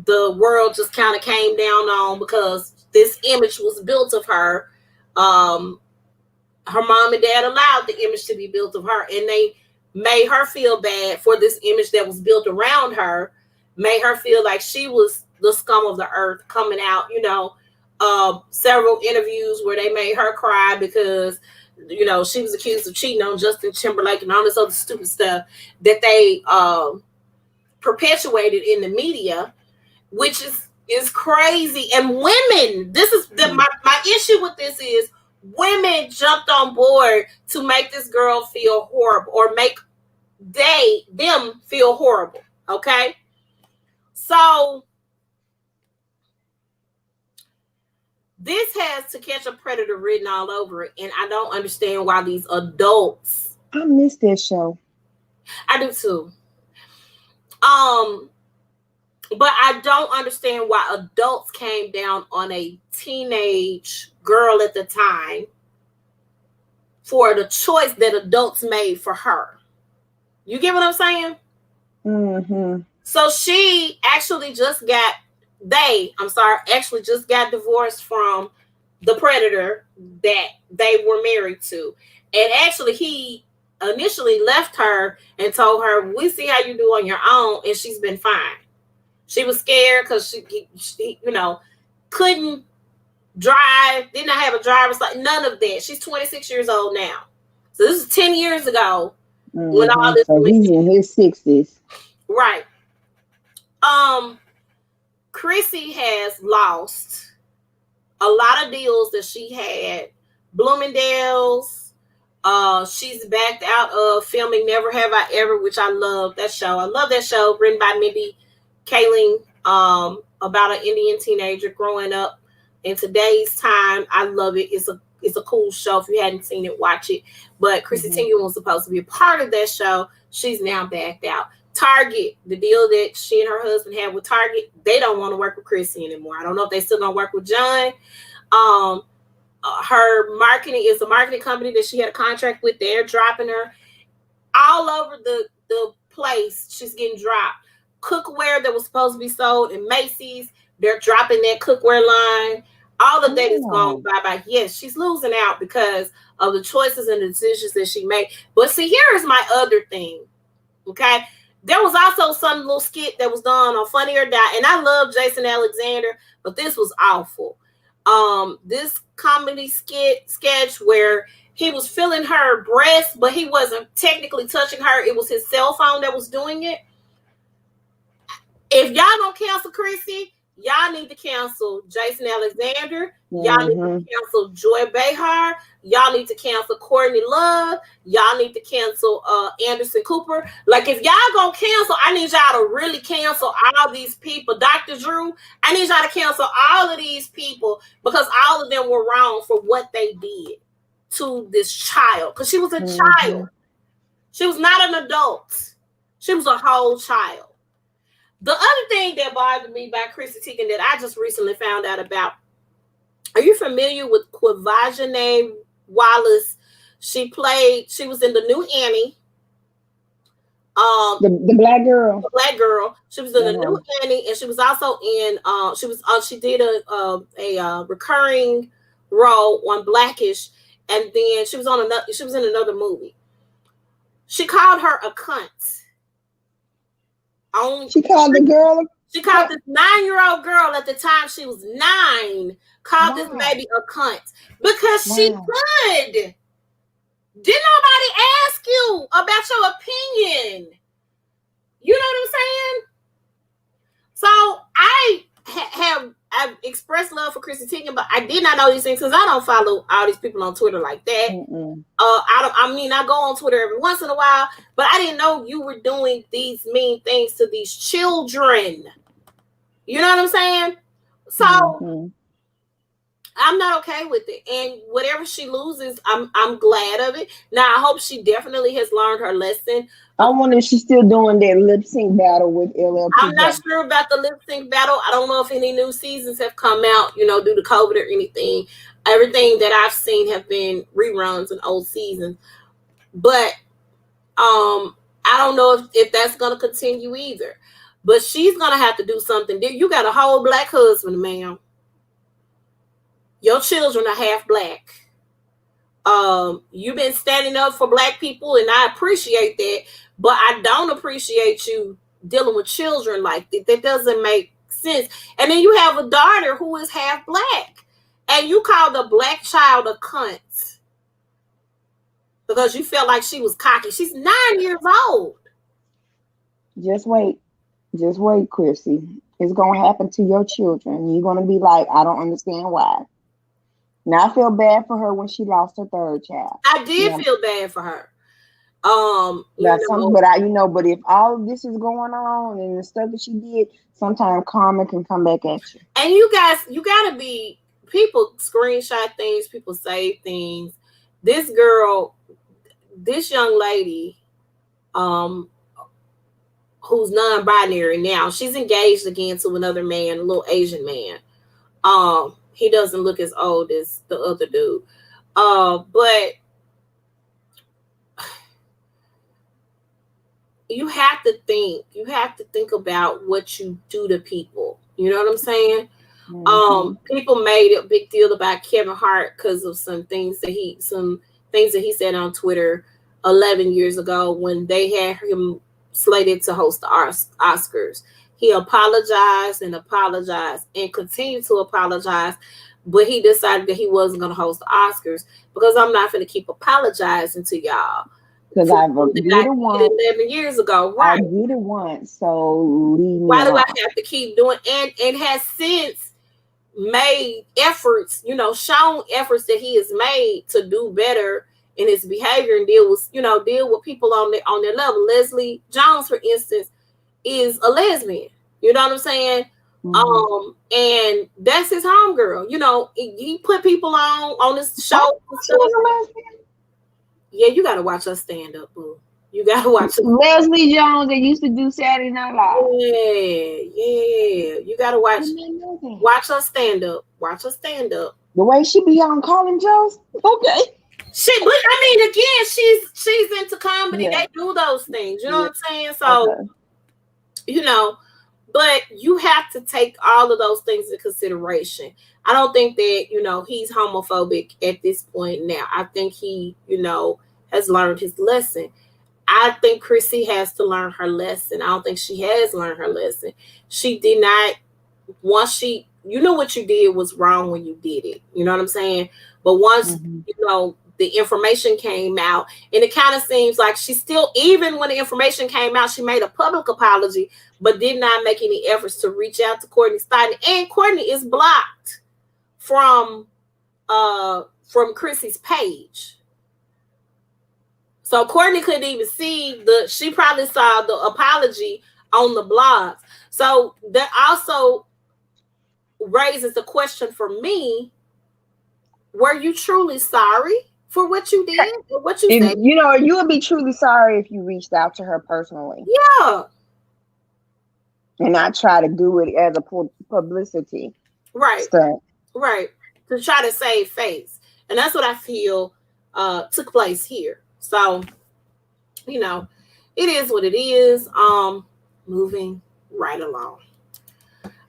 the world just kind of came down on because this image was built of her. Her mom and dad allowed the image to be built of her, and they made her feel bad for this image that was built around her, made her feel like she was the scum of the earth coming out, several interviews where they made her cry because, she was accused of cheating on Justin Timberlake and all this other stupid stuff that they perpetuated in the media, which is crazy. And women, this is my issue with this is women jumped on board to make this girl feel horrible or make them feel horrible. Okay. So this has To Catch a Predator written all over it. And I don't understand why these adults. I missed that show. I do too. But I don't understand why adults came down on a teenage girl at the time for the choice that adults made for her. You get what I'm saying? Mm-hmm. So she actually just got divorced from the predator that they were married to. And actually he initially left her and told her, we see how you do on your own. And she's been fine. She was scared because she couldn't drive, did not have a driver's license, none of that. She's 26 years old now. So this is 10 years ago when all this so he's in his 60s. Right. Chrissy has lost a lot of deals that she had. Bloomingdale's. She's backed out of filming Never Have I Ever, which I love that show. I love that show, written by Mindy Kaling, about an Indian teenager growing up in today's time. I love it. It's a cool show. If you hadn't seen it, watch it. But Chrissy Teigen was supposed to be a part of that show. She's now backed out. Target, the deal that she and her husband had with Target, they don't want to work with Chrissy anymore. I don't know if they still gonna work with John. Her marketing is a marketing company that she had a contract with. They're dropping her all over the place. She's getting dropped. Cookware that was supposed to be sold in Macy's, they're dropping that cookware line. All of that is gone bye-bye. Yes, she's losing out because of the choices and the decisions that she made. But see, here is my other thing. Okay. There was also some little skit that was done on Funny or Die. And I love Jason Alexander, but this was awful. This comedy sketch where he was feeling her breast, but he wasn't technically touching her. It was his cell phone that was doing it. If y'all don't cancel Chrissy, y'all need to cancel Jason Alexander. Y'all need to cancel Joy Behar. Y'all need to cancel Courtney Love. Y'all need to cancel Anderson Cooper. Like, if y'all gonna cancel, I need y'all to really cancel all these people. Dr. Drew, I need y'all to cancel all of these people because all of them were wrong for what they did to this child. Because she was a child. She was not an adult. She was a whole child. The other thing that bothered me by Chrissy Teigen that I just recently found out about, are you familiar with Quavajane Wallace? She was in the new Annie. The black girl. The black girl. She was in the new Annie, and she was also in she did a recurring role on Blackish, and then she was in another movie. She called her a cunt. She called the girl. She called this 9-year-old girl at the time she was 9. Called this baby a cunt because she could. Did nobody ask you about your opinion? You know what I'm saying? So I've expressed love for Chrissy Teigen, but I did not know these things because I don't follow all these people on Twitter like that. I go on Twitter every once in a while, but I didn't know you were doing these mean things to these children. You know what I'm saying? So I'm not okay with it. And whatever she loses, I'm glad of it. Now I hope she definitely has learned her lesson. I wonder if she's still doing that lip sync battle with LL. I'm not sure about the lip sync battle. I don't know if any new seasons have come out, due to COVID or anything. Everything that I've seen have been reruns and old seasons. But I don't know if that's going to continue either. But she's going to have to do something. You got a whole black husband, ma'am. Your children are half black. You've been standing up for black people, and I appreciate that. But I don't appreciate you dealing with children like that. That doesn't make sense. And then you have a daughter who is half black, and you called a black child a cunt because you felt like she was cocky. She's 9 years old. Just wait, Chrissy. It's gonna happen to your children. You're gonna be like, I don't understand why. Now I feel bad for her when she lost her third child. I did feel bad for her. But if all of this is going on and the stuff that she did, sometimes karma can come back at you. And you guys, you gotta be, people screenshot things, people save things. This young lady, who's non-binary now, she's engaged again to another man, a little Asian man. He doesn't look as old as the other dude. But you have to think about what you do to people. You know what I'm saying? People made a big deal about Kevin Hart because of some things that he said on Twitter 11 years ago when they had him slated to host the Oscars. He apologized and continued to apologize, but he decided that he wasn't going to host the Oscars because I'm not going to keep apologizing to y'all. Because I did it once. 11 years ago, right? I did it once, so leave me Why do alone. I have to keep doing? And has since made efforts, shown efforts that he has made to do better in his behavior and deal with people on their level. Leslie Jones, for instance, is a lesbian. You know what I'm saying? Mm-hmm. And that's his homegirl. He put people on this show. She was a lesbian. Yeah, you gotta watch her stand up, boo. You gotta watch her. Leslie Jones that used to do Saturday Night Live. Yeah. You gotta watch her stand up. Watch her stand up. The way she be on Colin Jones. Okay. Again, she's into comedy. Yeah. They do those things. You know what I'm saying? So, okay. But you have to take all of those things into consideration. I don't think that, he's homophobic at this point now. I think he, has learned his lesson. I think Chrissy has to learn her lesson. I don't think she has learned her lesson. She did not, once what you did was wrong when you did it. You know what I'm saying? But once, the information came out, and it kind of seems like she still, even when the information came out, she made a public apology, but did not make any efforts to reach out to Courtney Stodden. And Courtney is blocked from Chrissy's page. So Courtney couldn't even see she probably saw the apology on the blogs. So that also raises the question for me, were you truly sorry for what you did? Or what you said? You would be truly sorry if you reached out to her personally. Yeah. And not try to do it as a publicity. Right. stunt. Right. To try to save face. And that's what I feel took place here. So, it is what it is. Moving right along.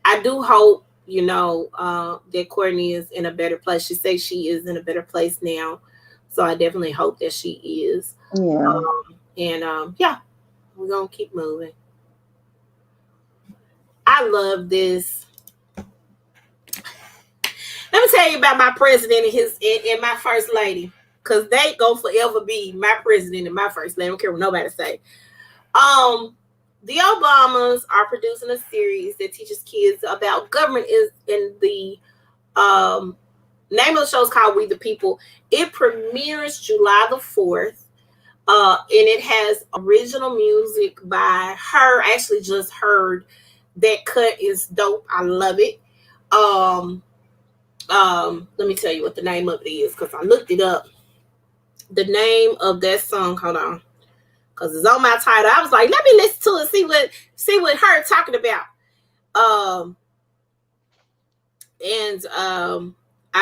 I do hope, that Courtney is in a better place. She says she is in a better place now. So I definitely hope that she is. Yeah. We're going to keep moving. I love this. Let me tell you about my president and my first lady. Because they go forever be my president and my first lady. I don't care what nobody say. The Obamas are producing a series that teaches kids about government. In the name of the show is called We the People. It premieres July the 4th. And it has original music by her. I actually just heard that cut is dope. I love it. Let me tell you what the name of it is, because I looked it up. The name of that song, hold on, because it's on my title. I was like, let me listen to it, see what her talking about. I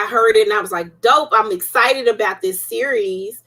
heard it and I was like, dope. I'm excited about this series.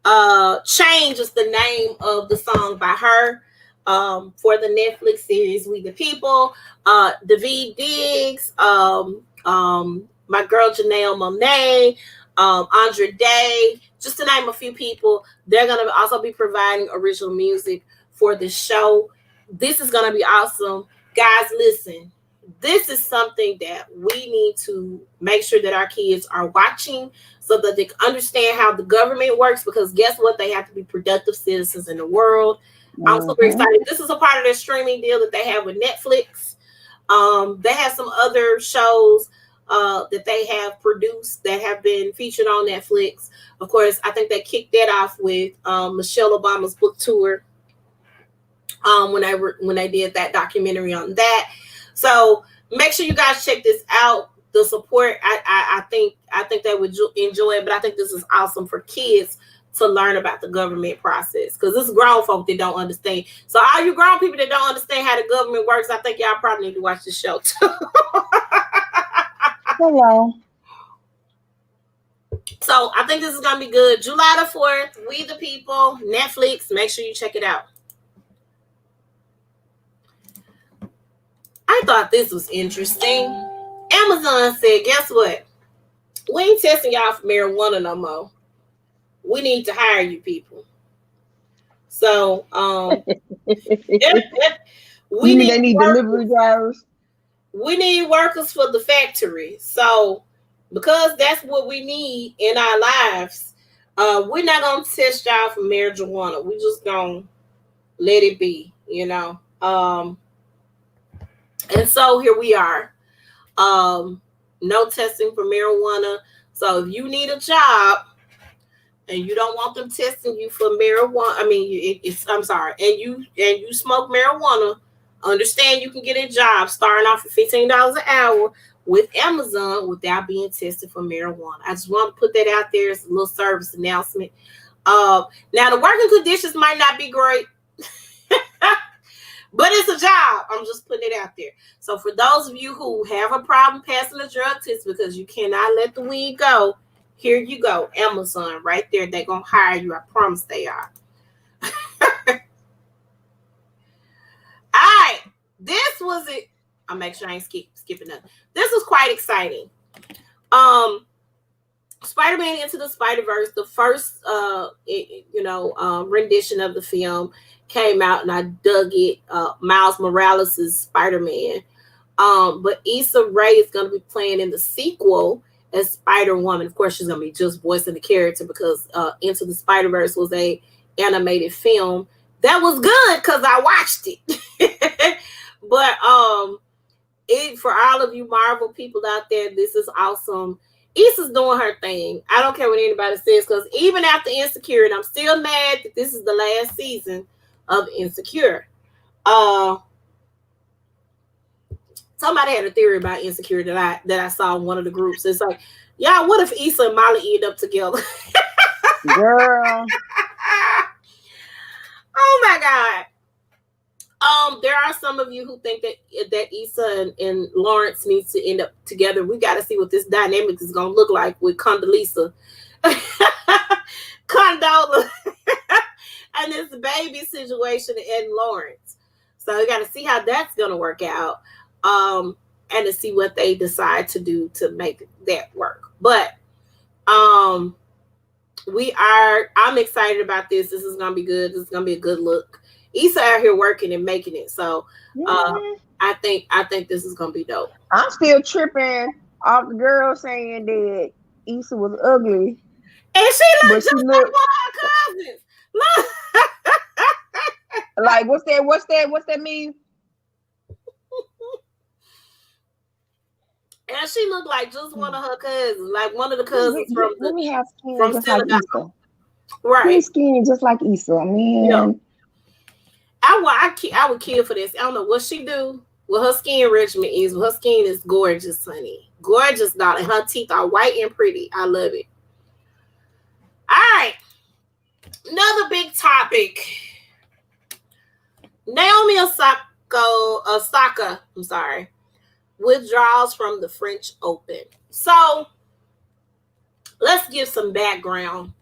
Change is the name of the song by her for the Netflix series We the People. Daveed Diggs, my girl Janelle Monáe, Andra Day, just to name a few people. They're going to also be providing original music for the show. This is going to be awesome. Guys, listen, this is something that we need to make sure that our kids are watching so that they can understand how the government works, because guess what? They have to be productive citizens in the world. I'm super excited. This is a part of their streaming deal that they have with Netflix. They have some other shows that they have produced that have been featured on Netflix. Of course, I think they kicked that off with Michelle Obama's book tour when they did that documentary on that. So make sure you guys check this out. The support, I think they would enjoy it, but I think this is awesome for kids to learn about the government process, because it's grown folk that don't understand. So all you grown people that don't understand how the government works, I think y'all probably need to watch this show too. Hello. So I think this is going to be good. July the 4th, We the People, Netflix. Make sure you check it out. I thought this was interesting. Amazon said, guess what? We ain't testing y'all for marijuana no more. We need to hire you people. So we need delivery drivers. We need workers for the factory. So because that's what we need in our lives, We're not gonna test y'all for marijuana. We just gonna let it be, And so here we are. No testing for marijuana. So if you need a job and you don't want them testing you for marijuana, and you smoke marijuana, understand you can get a job starting off at $15 an hour with Amazon without being tested for marijuana. I just want to put that out there as a little service announcement. Now the working conditions might not be great, but it's a job. I'm just putting it out there. So for those of you who have a problem passing the drug test because you cannot let the weed go, here you go. Amazon right there. They're going to hire you. I promise they are. All right. This was it. I'll make sure I ain't skipping nothing. This was quite exciting. Spider-Man Into the Spider-Verse, the first, rendition of the film came out, and I dug it. Miles Morales' Spider-Man. But Issa Rae is going to be playing in the sequel as Spider-Woman. Of course, she's going to be just voicing the character because Into the Spider-Verse was a animated film that was good because I watched it. But for all of you Marvel people out there, this is awesome. Issa's doing her thing. I don't care what anybody says, because even after Insecure, and I'm still mad that this is the last season of Insecure. Somebody had a theory about Insecure that I saw in one of the groups. It's like, yeah, what if Issa and Molly end up together? Girl. Oh my God. There are some of you who think that Issa and Lawrence needs to end up together. We got to see what this dynamic is going to look like with Condola, and this baby situation and Lawrence. So we got to see how that's going to work out, and to see what they decide to do to make that work. But I'm excited about this. This is going to be good. This is going to be a good look. Issa out here working and making it. So I think this is gonna be dope. I'm still tripping off the girl saying that Issa was ugly. And she looked just like one of her cousins. Look. Like what's that mean? And she looked like just one of her cousins, like one of the cousins from Issa. Right. His skin just like Issa, man. Yeah. I would kill for this. I don't know what she do. What her skin regimen is. Her skin is gorgeous, honey. Gorgeous, darling. Her teeth are white and pretty. I love it. All right. Another big topic. Naomi Osaka, withdraws from the French Open. So let's give some background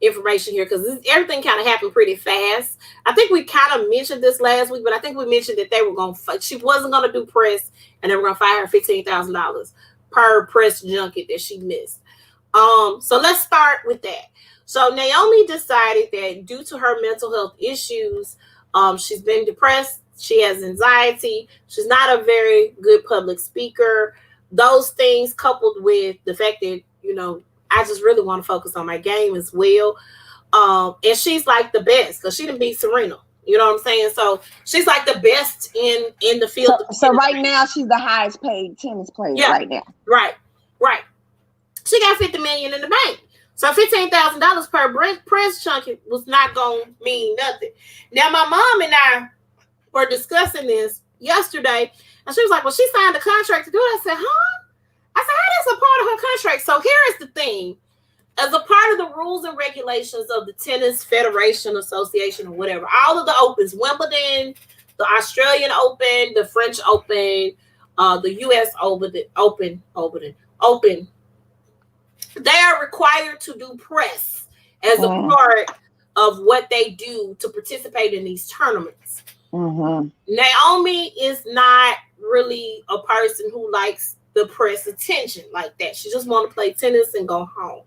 information here, because everything kind of happened pretty fast. I think we kind of mentioned this last week, but I think we mentioned that they were going to, she wasn't going to do press, and they were going to fire her $15,000 per press junket that she missed. So let's start with that. So Naomi decided that due to her mental health issues, she's been depressed. She has anxiety. She's not a very good public speaker. Those things coupled with the fact that, I just really want to focus on my game as well. And she's like the best because she didn't beat Serena. You know what I'm saying? So she's like the best in the field. So right now she's the highest paid tennis player right now. Right. She got $50 million in the bank. So $15,000 per press junket was not going to mean nothing. Now my mom and I were discussing this yesterday, and she was like, well, she signed a contract to do it. I said, huh? I said, how is a part of her contract? So here is the thing. As a part of the rules and regulations of the Tennis Federation Association or whatever, all of the opens, Wimbledon, the Australian Open, the French Open, the US Open, they are required to do press as a part of what they do to participate in these tournaments. Mm-hmm. Naomi is not really a person who likes the press attention like that. She just want to play tennis and go home.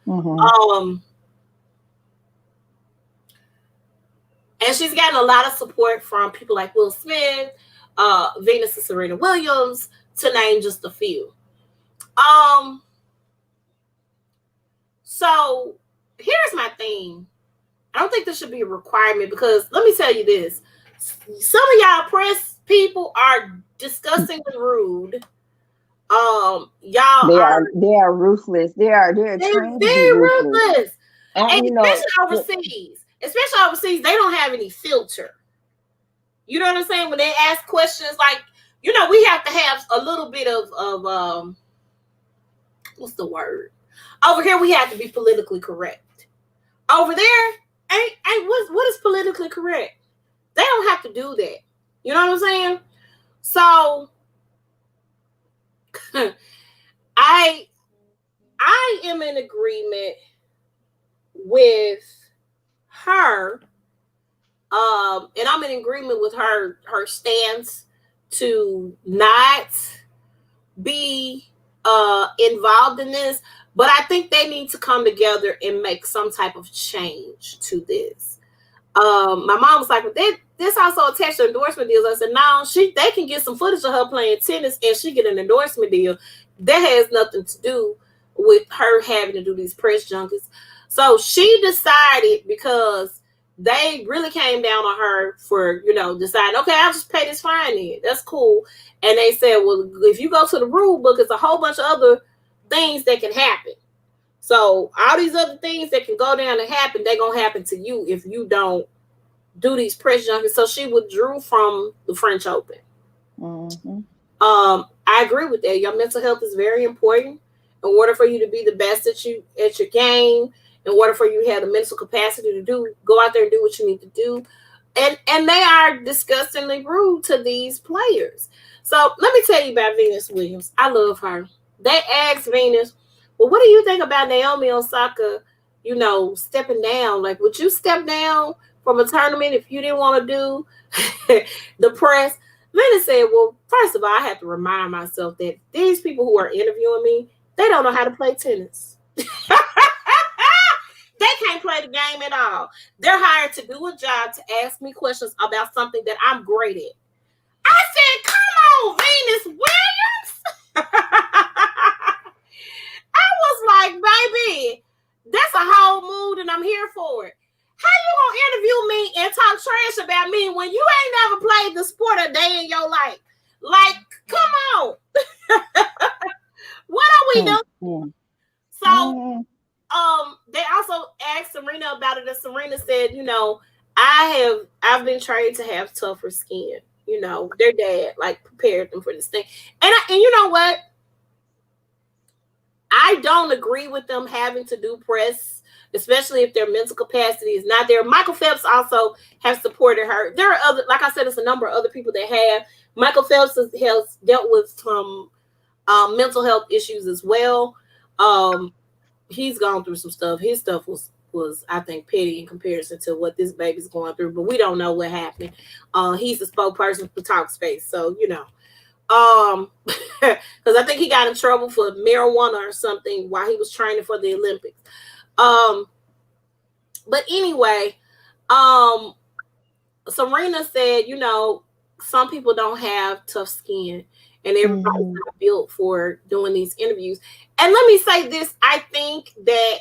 Mm-hmm. And she's gotten a lot of support from people like Will Smith, Venus and Serena Williams, to name just a few. So here's my thing. I don't think this should be a requirement because let me tell you this. Some of y'all press people are disgustingly rude. Y'all they are ruthless. They're trained to be ruthless. And especially overseas, they don't have any filter. You know what I'm saying? When they ask questions like, you know, we have to have a little bit of what's the word? Over here, we have to be politically correct. Over there, what is politically correct? They don't have to do that. You know what I'm saying? So I am in agreement with her, and I'm in agreement with her stance to not be involved in this, but I think they need to come together and make some type of change to this. My mom was like, well, this also attached to endorsement deals. I said, no, they can get some footage of her playing tennis and she get an endorsement deal. That has nothing to do with her having to do these press junkets. So she decided, because they really came down on her for, you know, deciding, okay, I'll just pay this fine then. That's cool. And they said, well, if you go to the rule book, it's a whole bunch of other things that can happen. So all these other things that can go down and happen, they're going to happen to you if you don't do these press junkets. So she withdrew from the French Open. Mm-hmm. I agree with that. Your mental health is very important. In order for you to be the best at your game, in order for you to have the mental capacity to go out there and do what you need to do. And they are disgustingly rude to these players. So let me tell you about Venus Williams. I love her. They asked Venus, well, what do you think about Naomi Osaka, you know, stepping down? Like, would you step down from a tournament if you didn't want to do the press? Venus said, well, first of all, I have to remind myself that these people who are interviewing me, they don't know how to play tennis. They can't play the game at all. They're hired to do a job to ask me questions about something that I'm great at. I said, come on, Venus Williams. I was like, baby, that's a whole mood and I'm here for it. How you gonna interview me and talk trash about me when you ain't never played the sport a day in your life? Like, come on. What are we doing? So they also asked Serena about it, and Serena said, you know, I've been trained to have tougher skin. You know, their dad like prepared them for this thing. And you know what? I don't agree with them having to do press, especially if their mental capacity is not there. Michael Phelps also has supported her. There are other, like I said, it's a number of other people that have. Michael Phelps has dealt with some mental health issues as well. He's gone through some stuff. His stuff was I think petty in comparison to what this baby's going through, but we don't know what happened. He's the spokesperson for Talkspace, so you know. Because I think he got in trouble for marijuana or something while he was training for the Olympics. But anyway, Serena said, you know, some people don't have tough skin and everybody's not built for doing these interviews. And let me say this, I think that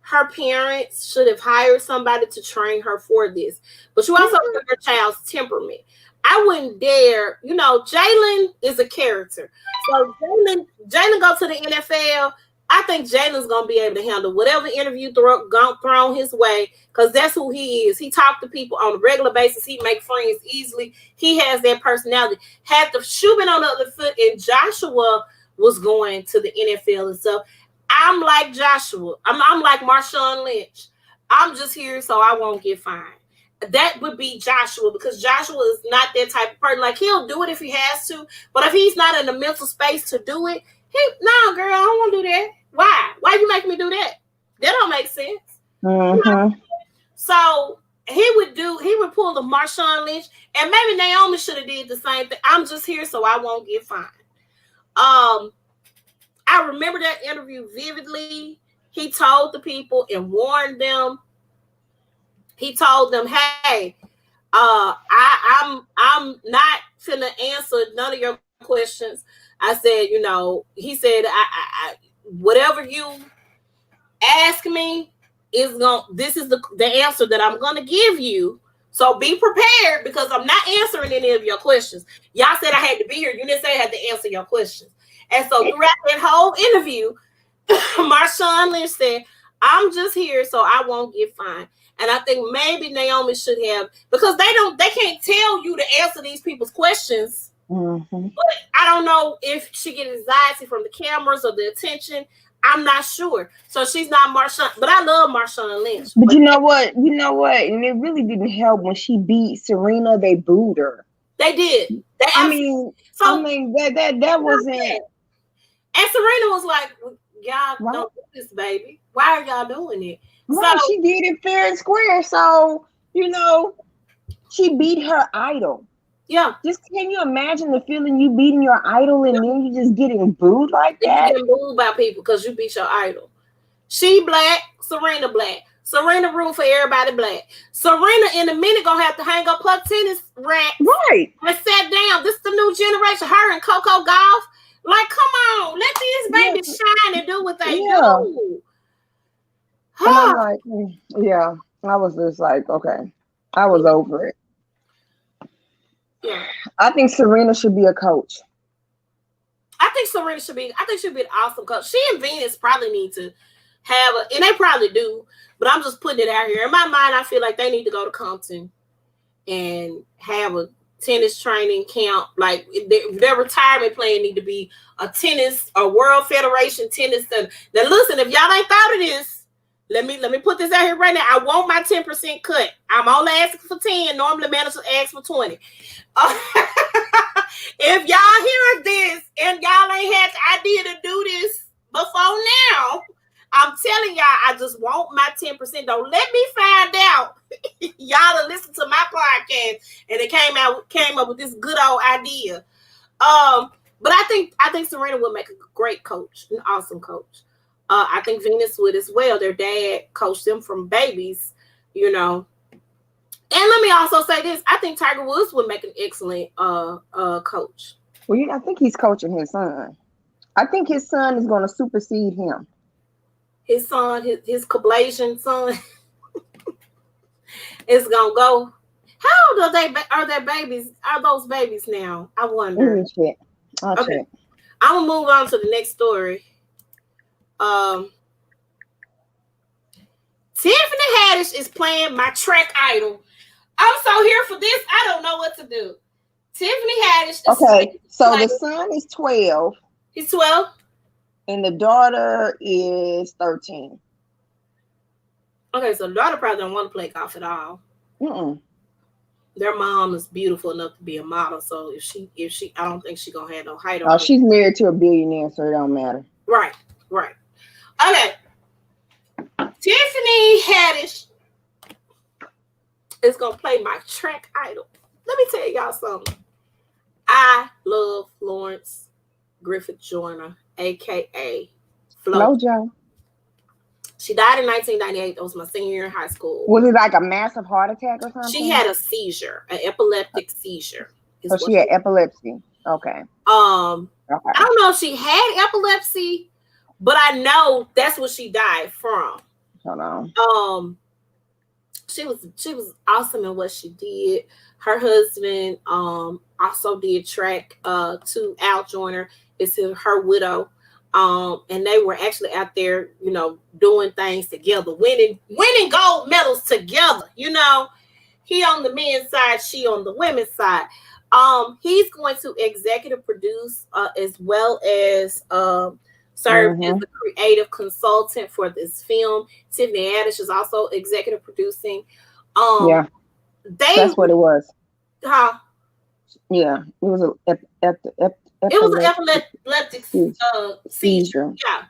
her parents should have hired somebody to train her for this. But you also look at her child's temperament. I wouldn't dare, you know, Jalen is a character. So Jalen go to the NFL. I think Jalen's going to be able to handle whatever interview thrown his way because that's who he is. He talks to people on a regular basis. He make friends easily. He has that personality. Had the shoe been on the other foot and Joshua was going to the NFL and stuff, I'm like Joshua. I'm like Marshawn Lynch. I'm just here so I won't get fined. That would be Joshua because Joshua is not that type of person. Like, he'll do it if he has to, but if he's not in the mental space to do it, no, girl, I don't want to do that. Why? Why you make me do that? That don't make sense. You know? So he would pull the Marshawn Lynch, and maybe Naomi should have did the same thing. I'm just here so I won't get fined. I remember that interview vividly. He told the people and warned them. He told them, "Hey, I'm not finna answer none of your questions." I said, you know, he said, I whatever you ask me, this is the answer that I'm gonna give you. So be prepared, because I'm not answering any of your questions. Y'all said I had to be here. You didn't say I had to answer your questions. And so throughout that whole interview, Marshawn Lynch said, I'm just here so I won't get fined. And I think maybe Naomi should have, because they can't tell you to answer these people's questions. Mm-hmm. But I don't know if she gets anxiety from the cameras or the attention. I'm not sure. So she's not Marshawn, but I love Marshawn Lynch. But you know what? And it really didn't help when she beat Serena. They booed her. They did. That wasn't. And Serena was like, y'all don't do this, baby. Why are y'all doing it? Right, so she did it fair and square. So, she beat her idol. Yeah. Just can you imagine the feeling you beating your idol and then you just getting booed like that? You getting booed by people because you beat your idol. She black, Serena black. Serena root for everybody black. Serena in a minute gonna have to hang up her tennis rack. Right. And sit down. This is the new generation. Her and Coco Golf. Like, come on, let these babies shine and do what they do. And I'm like, yeah. I was just like, okay. I was over it. Yeah. I think Serena should be a coach. I think Serena should be an awesome coach. She and Venus probably need to have and they probably do, but I'm just putting it out here. In my mind, I feel like they need to go to Compton and have a tennis training camp. Like their retirement plan need to be a World Federation tennis center. Now listen, if y'all ain't thought of this, let me put this out here right now. I want my 10% cut. I'm only asking for 10. Normally managers ask for 20. If y'all hear this and y'all ain't had the idea to do this before now, I'm telling y'all, I just want my 10%. Don't let me find out y'all to listen to my podcast and it came up with this good old idea. But I think Serena would make a great coach, an awesome coach. I think Venus would as well. Their dad coached them from babies, And let me also say this. I think Tiger Woods would make an excellent coach. Well, I think he's coaching his son. I think his son is going to supersede him. His son, his Kablasian son, is going to go. How old are their babies? Are those babies now? I wonder. I'll check. I'm going to move on to the next story. Tiffany Haddish is playing my track idol. I'm so here for this. I don't know what to do. Tiffany Haddish. Okay, so the son is 12. He's 12. And the daughter is 13. Okay, so the daughter probably don't want to play golf at all. Mm-mm. Their mom is beautiful enough to be a model. So if she, I don't think she's gonna have no height. Oh, she's married to a billionaire, so it don't matter. Right. Okay. Tiffany Haddish is gonna play my track idol. Let me tell y'all something. I love Florence Griffith Joyner, aka Flojo. She died in 1998. That was my senior year in high school. Was it like a massive heart attack or something? She had a seizure, an epileptic seizure. So she had epilepsy. Okay. I don't know if she had epilepsy, but I know that's what she died from. Hold on. She was awesome in what she did. Her husband also did track to Al Joyner. It's her widow. And they were actually out there, doing things together, winning gold medals together. He on the men's side, she on the women's side. He's going to executive produce as well as serve as the creative consultant for this film. Tiffany Haddish is also executive producing. That's what it was. Huh? Yeah, it was an epileptic seizure. Yeah.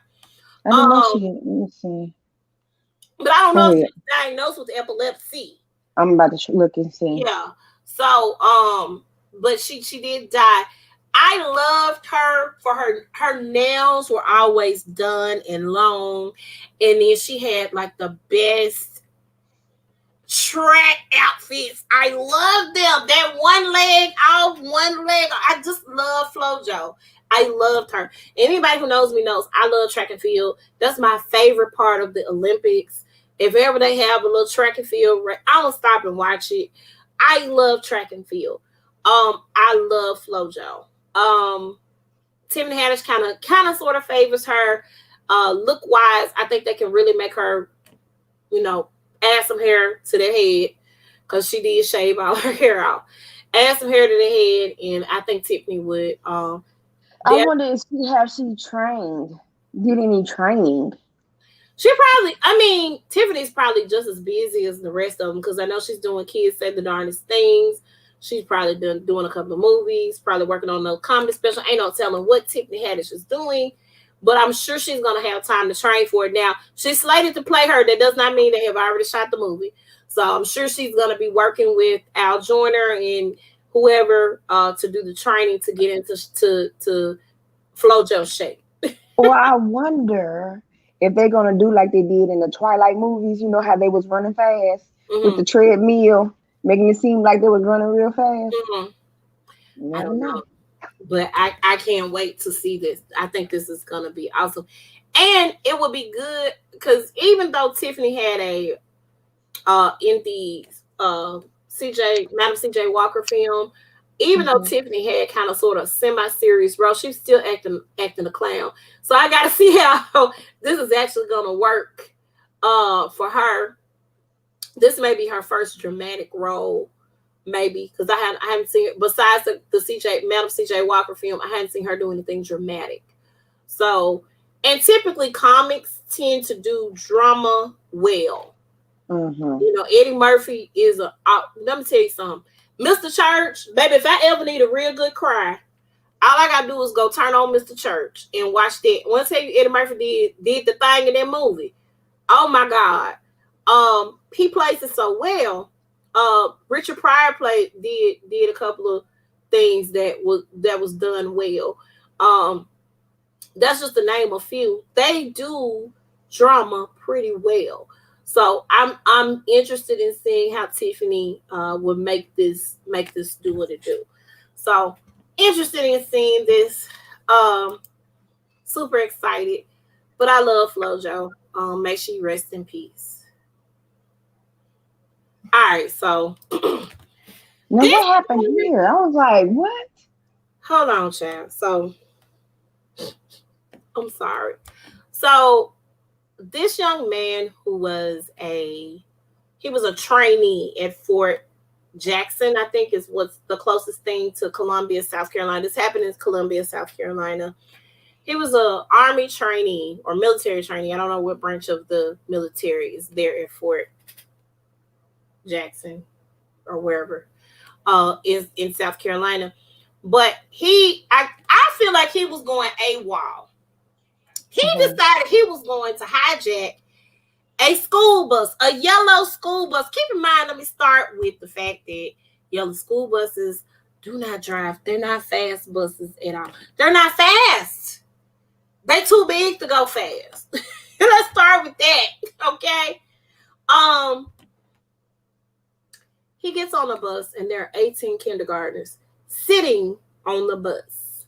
I don't know. Let me see. But I don't know if she's diagnosed with epilepsy. I'm about to look and see. Yeah. So, but she did die. I loved her for her nails were always done and long, and then she had like the best track outfits. I love them. That one leg off, one leg. I just love FloJo. I loved her. Anybody who knows me knows I love track and field. That's my favorite part of the Olympics. If ever they have a little track and field, I don't stop and watch it. I love track and field. I love FloJo. Tiffany Haddish kind of sort of favors her. Look wise, I think they can really make her, add some hair to their head, because she did shave all her hair off. Add some hair to the head, and I think Tiffany would. I wonder if she trained, did any training? Tiffany's probably just as busy as the rest of them, because I know she's doing Kids Say the Darndest Things. She's probably doing a couple of movies, probably working on a comedy special. Ain't no telling what Tiffany Haddish is doing, but I'm sure she's going to have time to train for it. Now, she's slated to play her. That does not mean they have already shot the movie. So I'm sure she's going to be working with Al Joyner and whoever to do the training to get into to FloJo's shape. Well, I wonder if they're going to do like they did in the Twilight movies. You know how they was running fast with the treadmill, making it seem like they was running real fast. I don't know. But I can't wait to see this. I think this is going to be awesome. And it would be good, because even though Tiffany had a in the Madam CJ Walker film, even though Tiffany had kind of sort of semi-serious role, she's still acting a clown. So I got to see how this is actually going to work for her. This may be her first dramatic role, maybe, because I haven't seen it. Besides the Madam CJ Walker film, I hadn't seen her do anything dramatic. So, and typically comics tend to do drama well. Eddie Murphy is let me tell you something. Mr. Church, baby, if I ever need a real good cry, all I gotta do is go turn on Mr. Church and watch that. When I tell you Eddie Murphy did the thing in that movie, oh my God. He plays it so well. Richard Pryor did a couple of things that was done well. That's just to name a few. They do drama pretty well. So I'm interested in seeing how Tiffany would make this do what it do. So interested in seeing this. Super excited. But I love FloJo. Make sure you rest in peace. All right, so now what happened here? I was like, what? Hold on, child. So I'm sorry. So this young man who was a trainee at Fort Jackson, I think is what's the closest thing to Columbia, South Carolina. This happened in Columbia, South Carolina. He was an Army trainee or military trainee. I don't know what branch of the military is there at Fort Jackson or wherever is in South Carolina. But I feel like he was going AWOL. He decided he was going to hijack a school bus, a yellow school bus. Keep in mind, let me start with the fact that yellow school buses do not drive. They're not fast buses at all. They're not fast. They're too big to go fast. Let's start with that, okay? He gets on the bus, and there are 18 kindergartners sitting on the bus.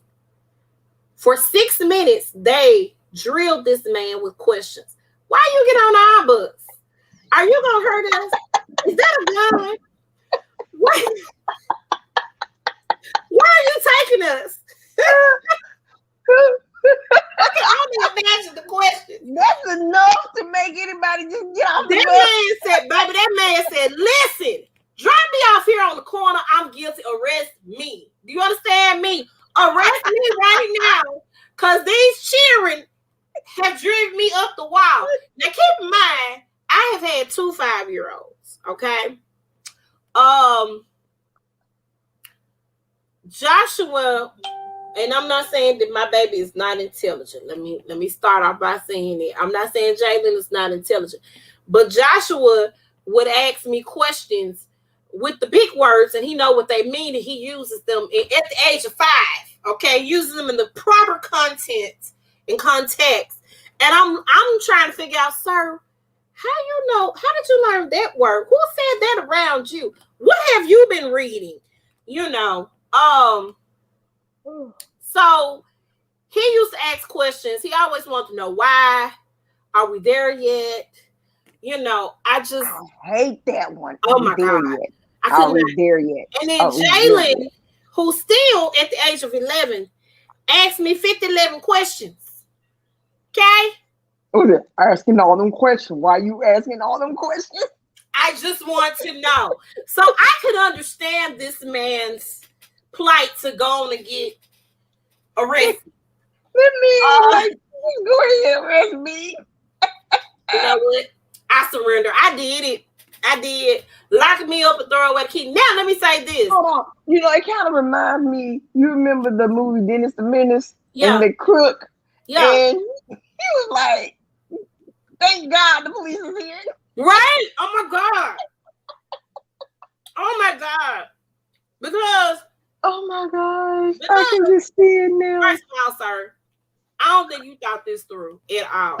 For 6 minutes, they drilled this man with questions. Why you get on our bus? Are you gonna hurt us? Is that a gun? Why are you taking us? I can only imagine the question. That's enough to make anybody just get off the bus. That man said, listen, drop me off here on the corner. I'm guilty. Arrest me. Do you understand me? Arrest me right now, because these children have driven me up the wall. Now, keep in mind, I have had 2 5-year-olds, okay? Joshua, and I'm not saying that my baby is not intelligent. Let me start off by saying that. I'm not saying Jalen is not intelligent, but Joshua would ask me questions with the big words, and he know what they mean, and he uses them at the age of 5, okay? Uses them in the proper content and context. And I'm trying to figure out, sir, how did you learn that word? Who said that around you? What have you been reading? So he used to ask questions. He always wanted to know, why are we there yet? I hate that one. Oh my God. I couldn't there yet. And then Jalen, who's still at the age of 11, asked me 11 questions. Okay? Asking all them questions. Why you asking all them questions? I just want to know. So I could understand this man's plight to go on and get arrested. Go ahead, arrest me. You know what? I surrender. I did it. I did. Lock me up and throw away the key. Now let me say this. Hold on. It kind of reminds me. You remember the movie Dennis the Menace? Yeah. And the crook. Yeah. And he was like, "Thank God the police is here." Right? Oh my God. Oh my God. Because. Oh my gosh. I can just see it now. First of all, sir, I don't think you thought this through at all.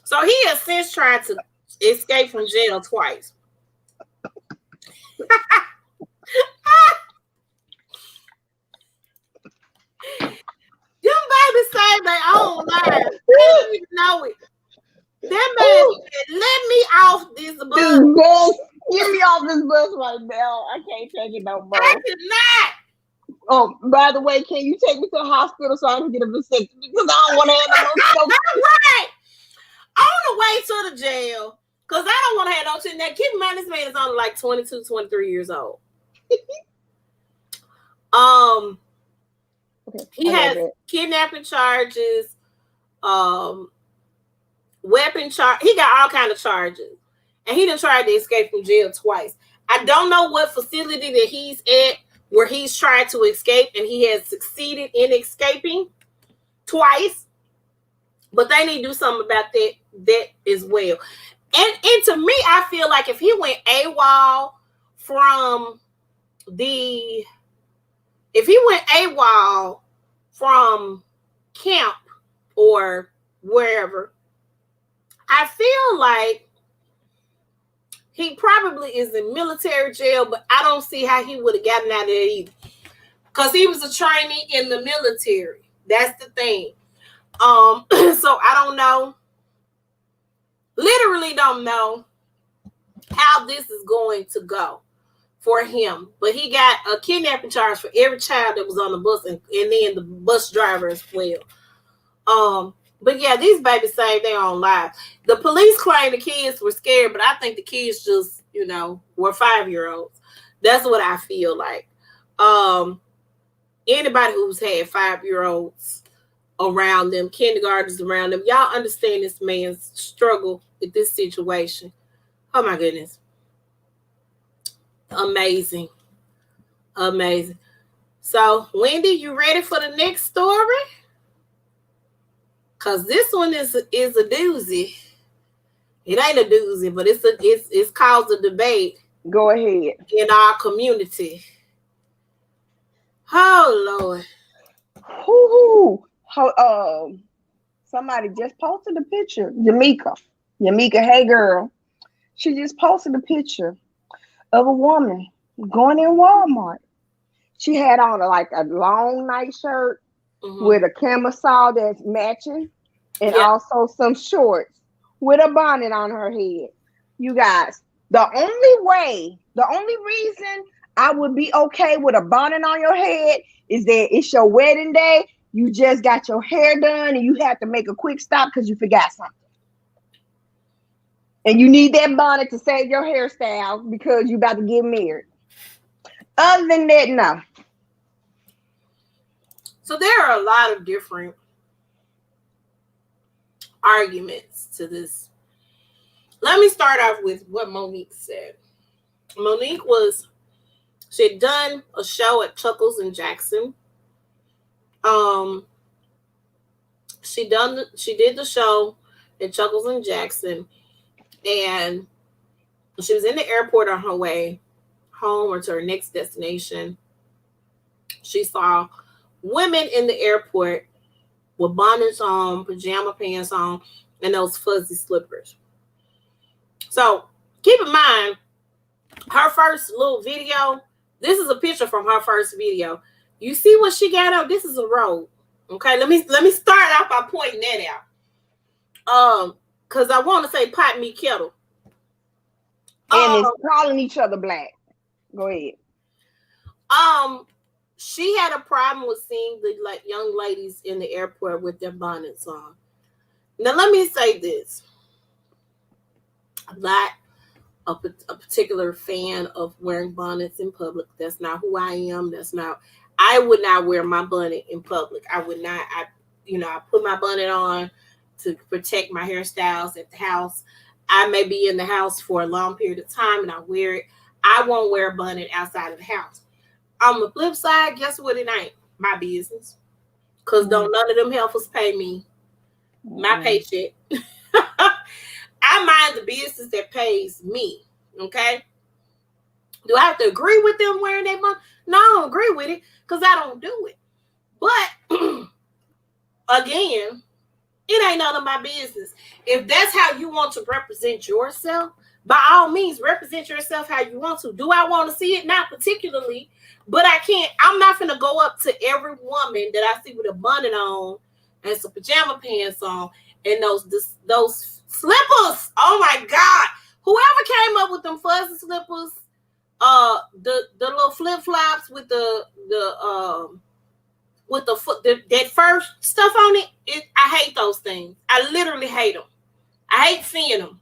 So he has since tried to escape from jail twice. Them babies say their own lives. They don't even know it. That man said, "Let me off this bus. Get me off this bus right now. I can't take it no more. I cannot." Oh, by the way, can you take me to the hospital so I can get a vasectomy? Because I don't want to have no right. On the way to the jail, because I don't want to have no shit. Now, keep in mind, this man is only like 22, 23 years old. He has kidnapping charges, weapon charge. He got all kind of charges, and he done tried to escape from jail twice. I don't know what facility that he's at where he's tried to escape, and he has succeeded in escaping twice. But they need to do something about that as well. And to me, I feel like if he went AWOL from camp or wherever, I feel like he probably is in military jail, but I don't see how he would have gotten out of there either. Because he was a trainee in the military. That's the thing. So I don't know. Literally don't know how this is going to go for him. But he got a kidnapping charge for every child that was on the bus and then the bus driver as well. But yeah, these babies saved their own lives. The police claim the kids were scared, but I think the kids just, were 5-year-olds. That's what I feel like. Anybody who's had 5-year-olds around them, kindergartners around them, y'all understand this man's struggle with this situation. Oh my goodness. Amazing. So, Wendy, you ready for the next story? Because this one is a doozy. It ain't a doozy, but it's caused a debate. Go ahead. In our community. Oh Lord. Somebody just posted a picture. Yamika, hey girl. She just posted a picture of a woman going in Walmart. She had on a long night shirt with a camisole that's matching, and also some shorts with a bonnet on her head. You guys, the only reason I would be okay with a bonnet on your head is that it's your wedding day. You just got your hair done and you have to make a quick stop because you forgot something. And you need that bonnet to save your hairstyle because you're about to get married. Other than that, no. So there are a lot of different arguments to this. Let me start off with what Monique said. Monique she'd done a show at Chuckles in Jackson. She did the show at Chuckles in Jackson, and she was in the airport on her way home or to her next destination. She saw women in the airport with bonnets on, pajama pants on, and those fuzzy slippers. So keep in mind, her first little video, this is a picture from her first video. You see what she got on? This is a robe. Okay, let me start off by pointing that out. Because I want to say pot me kettle. And it's calling each other black. Go ahead. She had a problem with seeing the young ladies in the airport with their bonnets on. Now, let me say this. I'm not a particular fan of wearing bonnets in public. That's not who I am. I would not wear my bonnet in public. I would not. I put my bonnet on to protect my hairstyles at the house. I may be in the house for a long period of time and I wear it. I won't wear a bonnet outside of the house. On the flip side, guess what? It ain't my business. Because don't none of them helpers pay me my paycheck. I mind the business that pays me. Okay? Do I have to agree with them wearing their bonnet? No, I don't agree with it because I don't do it. But again, it ain't none of my business. If that's how you want to represent yourself, by all means, represent yourself how you want to. Do I want to see it? Not particularly, but I can't. I'm not going to go up to every woman that I see with a bonnet on and some pajama pants on and those slippers. Oh my God. Whoever came up with them fuzzy slippers, the little flip-flops with the foot, that first stuff on it, I hate those things. I literally hate them. I hate seeing them.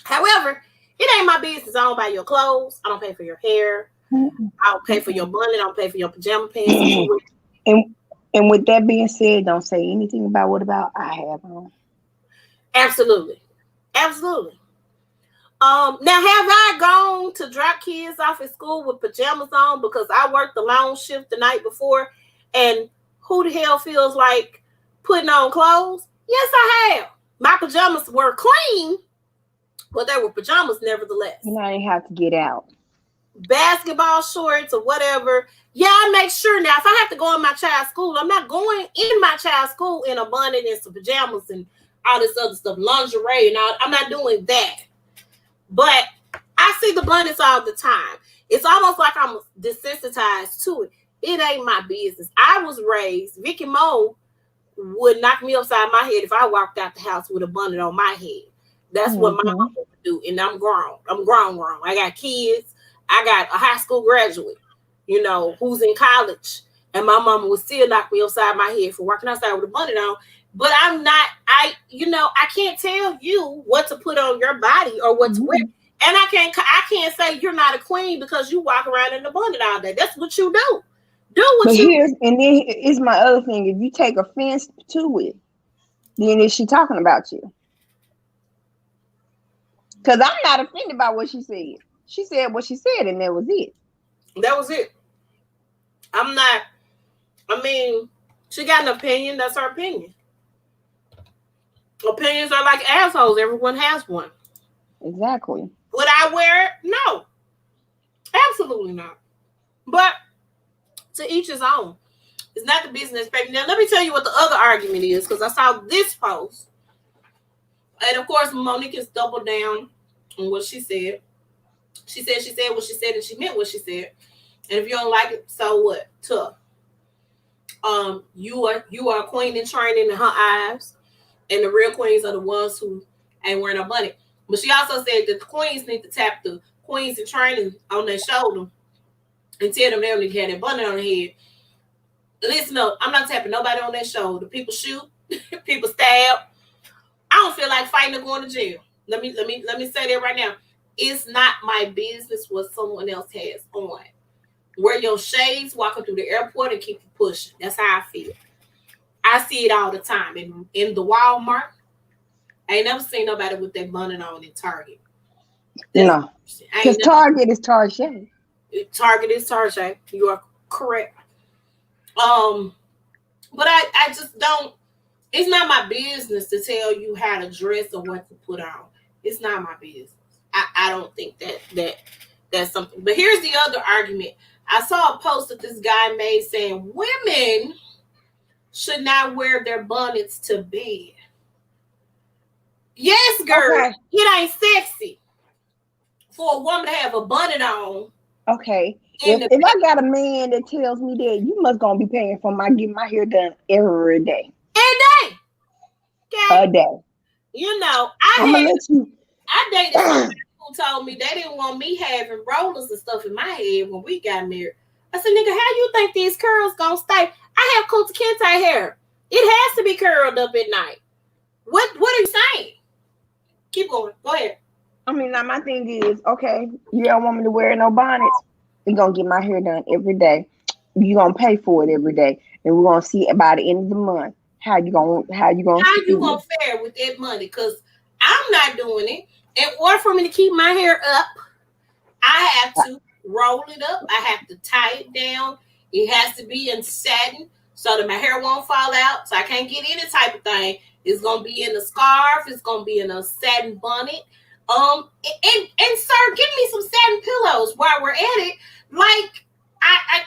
However, it ain't my business. I don't buy your clothes. I don't pay for your hair. I don't pay for your bonnet. I don't pay for your pajama pants. And with that being said, don't say anything about what about I have on. Absolutely. Absolutely. Now, have I gone to drop kids off at school with pajamas on because I worked the long shift the night before? And who the hell feels like putting on clothes? Yes, I have. My pajamas were clean, but they were pajamas nevertheless. And I didn't have to get out. Basketball shorts or whatever. Yeah, I make sure now if I have to go in my child's school, I'm not going in my child's school in a bonnet and some pajamas and all this other stuff, lingerie and all. I'm not doing that. But I see the bonnets all the time. It's almost like I'm desensitized to it. It ain't my business. I was raised, Vicky Mo would knock me upside my head if I walked out the house with a bonnet on my head. That's what my mom would do. And I'm grown. I got kids. I got a high school graduate, who's in college. And my mama would still knock me upside my head for walking outside with a bonnet on. But I can't tell you what to put on your body or what to wear. And I can't say you're not a queen because you walk around in a bonnet all day. That's what you do. And then is my other thing. If you take offense to it, then is she talking about you? Because I'm not offended by what she said. She said what she said, and that was it. That was it. She got an opinion. That's her opinion. Opinions are like assholes. Everyone has one. Exactly. Would I wear it? No. Absolutely not. But to each his own. It's not the business, baby. Now, let me tell you what the other argument is, because I saw this post. And, of course, Monique has doubled down on what she said. She said what she said, and she meant what she said. And if you don't like it, so what? Tough. You are a queen in training in her eyes, and the real queens are the ones who ain't wearing no bonnet. But she also said that the queens need to tap the queens in training on their shoulder and tell them they don't need to have their bonnet on their head. Listen up, I'm not tapping nobody on their shoulder. People shoot, people stab. I don't feel like fighting or going to jail. Let me say that right now. It's not my business what someone else has on. Wear your shades walking through the airport and keep it pushing. That's how I feel. I see it all the time. In the Walmart, I ain't never seen nobody with that bonnet on in Target. No. Because Target is Target. Target is Target. You are correct. But I just don't, it's not my business to tell you how to dress or what to put on. It's not my business. I don't think that's something. But here's the other argument. I saw a post that this guy made saying women should not wear their bonnets to bed. Yes, girl. Okay. It ain't sexy for a woman to have a bonnet on. Okay. If I got a man that tells me that, you must gonna be paying for getting my hair done every day. Every day. Okay. A day. I dated somebody who told me they didn't want me having rollers and stuff in my head when we got married. I said, nigga, how you think these curls gonna stay? I have Kunta Kinte hair. It has to be curled up at night. What are you saying? Keep going. Go ahead. I mean, now my thing is, okay, you don't want me to wear no bonnets. You're gonna get my hair done every day. You're gonna pay for it every day, and we're gonna see by the end of the month how you gonna fare with that money. Because I'm not doing it. In order for me to keep my hair up, I have to roll it up. I have to tie it down. It has to be in satin so that my hair won't fall out. So I can't get any type of thing. It's gonna be in a scarf. It's gonna be in a satin bonnet. And sir, give me some satin pillows while we're at it. Like, I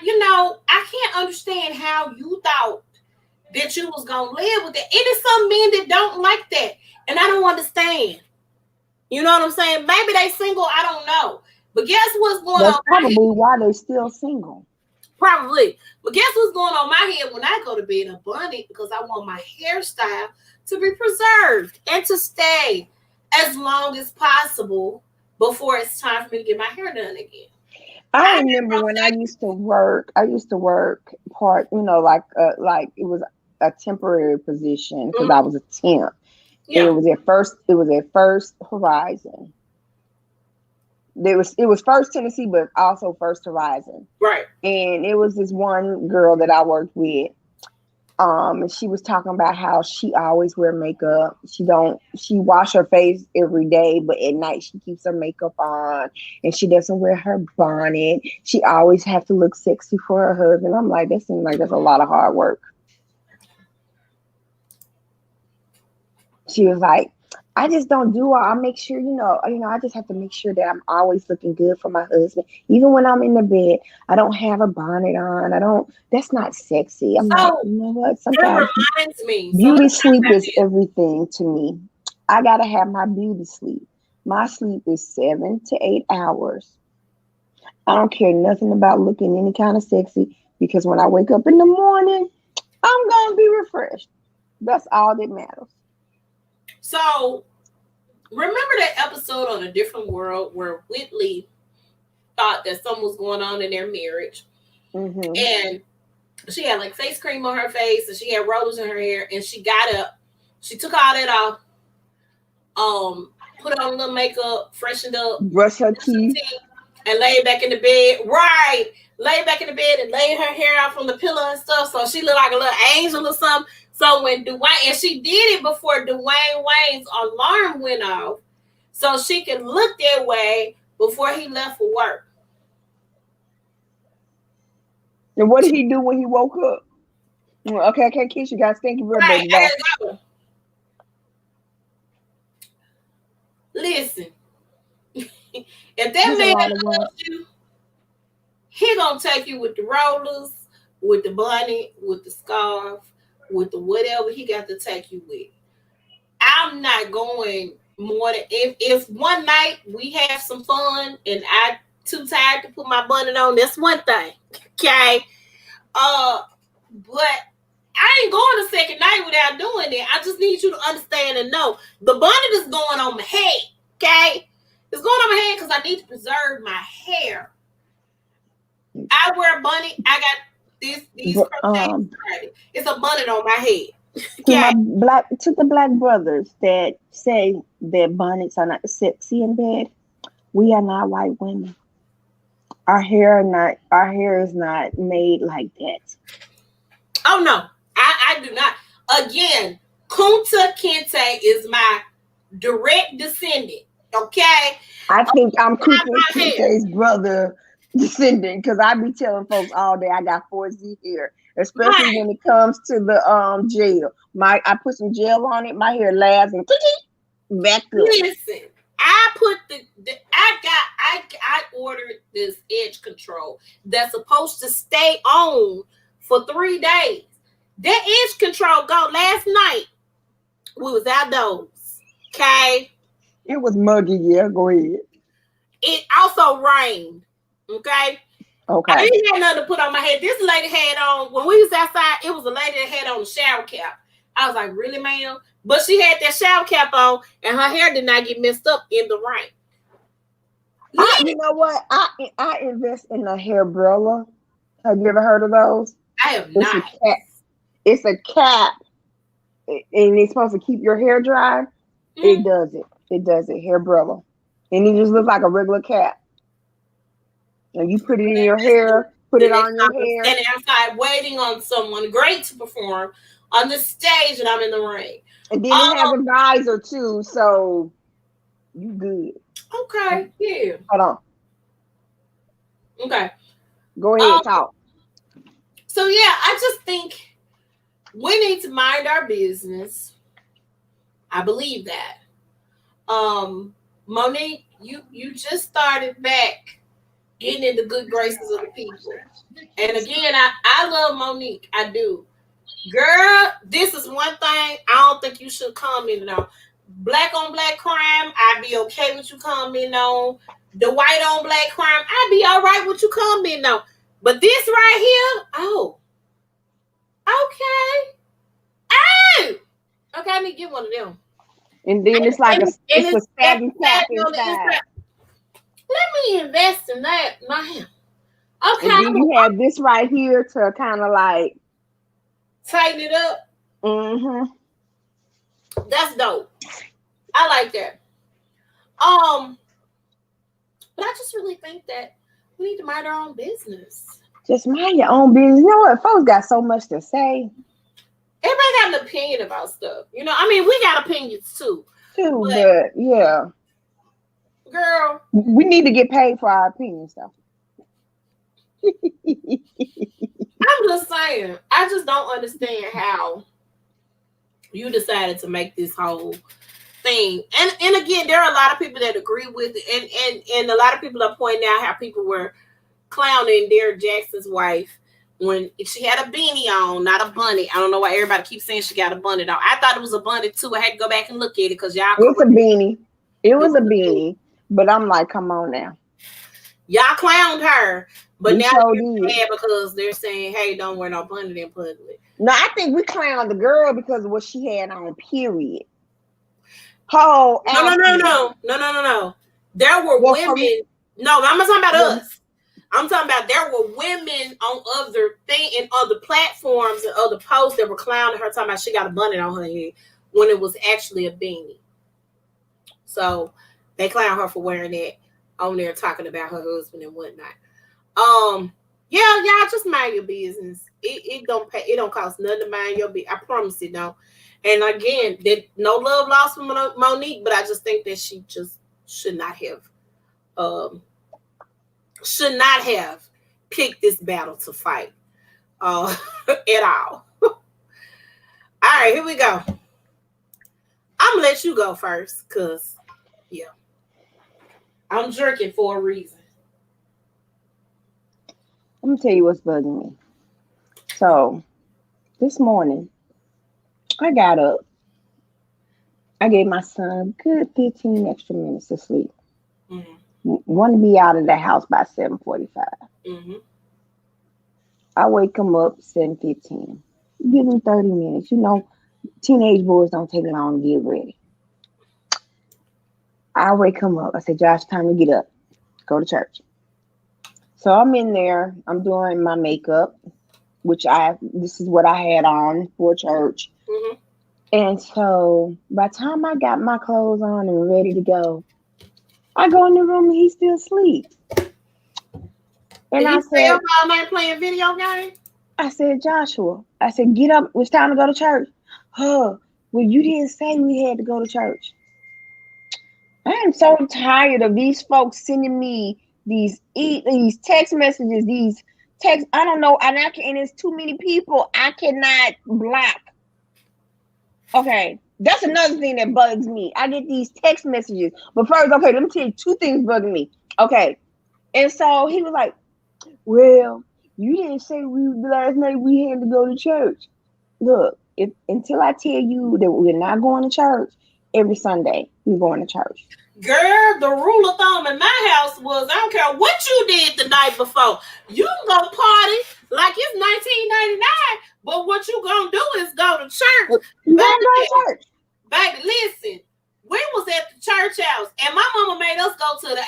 can't understand how you thought that you was gonna live with it. It is some men that don't like that, and I don't understand. You know what I'm saying? Maybe they single. I don't know. But guess what's going on? That's probably why they still single. Probably. But guess what's going on my head when I go to bed? A bonnet, because I want my hairstyle to be preserved and to stay as long as possible before it's time for me to get my hair done again. I remember when I used to work part, like it was a temporary position because I was a temp. Yeah. It was at First Horizon. It was First Tennessee, but also First Horizon. Right. And it was this one girl that I worked with. And she was talking about how she always wear makeup. She wash her face every day, but at night she keeps her makeup on, and she doesn't wear her bonnet. She always have to look sexy for her husband. I'm like, that seems like that's a lot of hard work. She was like, I just don't do it. I make sure, I just have to make sure that I'm always looking good for my husband. Even when I'm in the bed, I don't have a bonnet on. That's not sexy. I'm like, you know what? Sometimes it reminds me. Beauty sleep is everything to me. I got to have my beauty sleep. My sleep is 7 to 8 hours. I don't care nothing about looking any kind of sexy, because when I wake up in the morning, I'm going to be refreshed. That's all that matters. So, remember that episode on A Different World where Whitley thought that something was going on in their marriage? Mm-hmm. And she had like face cream on her face and she had rollers in her hair, and she got up. She took all that off, put on a little makeup, freshened up, brushed her teeth, and laid back in the bed. Right. Laid back in the bed and laid her hair out from the pillow and stuff. So she looked like a little angel or something. So when Dwayne, and she did it before Dwayne Wayne's alarm went off, so she could look that way before he left for work. And what did he do when he woke up? Okay, I can't kiss you guys. Thank you very much. Listen, if that man loves you, he gonna take you with the rollers, with the bonnet, with the scarf, with the whatever he got to take you with. I'm not going more than if one night we have some fun and I too tired to put my bonnet on, that's one thing. Okay. But I ain't going a second night without doing it. I just need you to understand and know the bonnet is going on my head. Okay. It's going on my head because I need to preserve my hair. I wear a bonnet. I got these it's a bonnet on my head. To the black brothers that say that bonnets are not sexy in bed, we are not white women. Our hair is not made like that. Oh no, I do not. Again, Kunta Kinte is my direct descendant. Okay, I think I'm Kunta Kinte's brother descendant, because I be telling folks all day I got 4Z hair, especially when it comes to the gel. I put some gel on it, my hair lasts and back up. Listen, I ordered this edge control that's supposed to stay on for 3 days. That edge control go last night. We was outdoors. Okay. It was muggy, yeah. Go ahead. It also rained. Okay. I didn't have nothing to put on my head. This lady had on, when we was outside, it was a lady that had on a shower cap. I was like, really, ma'am? But she had that shower cap on and her hair did not get messed up in the rain. You know what? I invest in a hair brella. Have you ever heard of those? I have not. It's a cap, and it's supposed to keep your hair dry. It does it. It does it. Hair brella, and it just looks like a regular cap. And you put it in your hair. Put it on your hair. Standing outside waiting on someone great to perform on the stage, and I'm in the ring. And then it has a visor too, so you good. Okay, yeah. Hold on. Okay. Go ahead, talk. So yeah, I just think we need to mind our business. I believe that. Monique, you just started back getting in the good graces of the people. And again, I love Monique. I do. Girl, this is one thing I don't think you should comment on. Black on black crime, I'd be okay with you commenting on. The white on black crime, I'd be all right with you commenting on. But this right here, oh, okay. Oh, okay, I need to get one of them. And then it's like it's a satin cap inside. Let me invest in that, man. Okay. And then you have this right here to kind of like tighten it up. Mm-hmm. That's dope. I like that. But I just really think that we need to mind our own business. Just mind your own business. You know what? Folks got so much to say. Everybody got an opinion about stuff. You know, I mean, we got opinions too. But yeah. Girl. We need to get paid for our opinions, though. I'm just saying. I just don't understand how you decided to make this whole thing. And again, there are a lot of people that agree with it. And a lot of people are pointing out how people were clowning Derrick Jackson's wife when she had a beanie on, not a bunny. I don't know why everybody keeps saying she got a bunny on. I thought it was a bunny too. I had to go back and look at it because y'all. It's a beanie. It was a beanie. But I'm like, come on now. Y'all clowned her. But now they're mad because they're saying, hey, don't wear no bunny in public. No, I think we clowned the girl because of what she had on, period. Oh, no. There were women. No, I'm not talking about us. I'm talking about there were women on other in other platforms and other posts that were clowning her, talking about she got a bunny on her head when it was actually a beanie. So they clown her for wearing that on there, talking about her husband and whatnot. Yeah, y'all just mind your business. It don't pay. It don't cost nothing to mind your business. I promise it don't. And again, no love lost from Monique, but I just think that she just should not have picked this battle to fight at all. All right, here we go. I'm gonna let you go first, cause yeah, I'm jerking for a reason. I'm gonna tell you what's bugging me. So this morning, I got up. I gave my son a good 15 extra minutes to sleep. Mm-hmm. Want to be out of the house by 7:45. Mm-hmm. I wake him up 7:15. Give him 30 minutes. You know, teenage boys don't take long to get ready. I wake him up. I say, Josh, time to get up. Go to church. So I'm in there. I'm doing my makeup, which this is what I had on for church. Mm-hmm. And so by the time I got my clothes on and ready to go, I go in the room and he's still asleep. And I said, all night playing video games? I said, Joshua, I said, get up. It's time to go to church. Well, you didn't say we had to go to church. I am so tired of these folks sending me these text messages, these texts. I don't know. And it's too many people. I cannot block. Okay. That's another thing that bugs me. I get these text messages. But first, okay, let me tell you 2 things bugging me. Okay. And so he was like, well, you didn't say last night we had to go to church. Look, until I tell you that we're not going to church, every Sunday we're going to church. Girl, the rule of thumb in my house was, I don't care what you did the night before. You can go party like it's 1999, but what you gonna do is go to church. You gotta go to church. Baby, listen, we was at the church house, and my mama made us go to the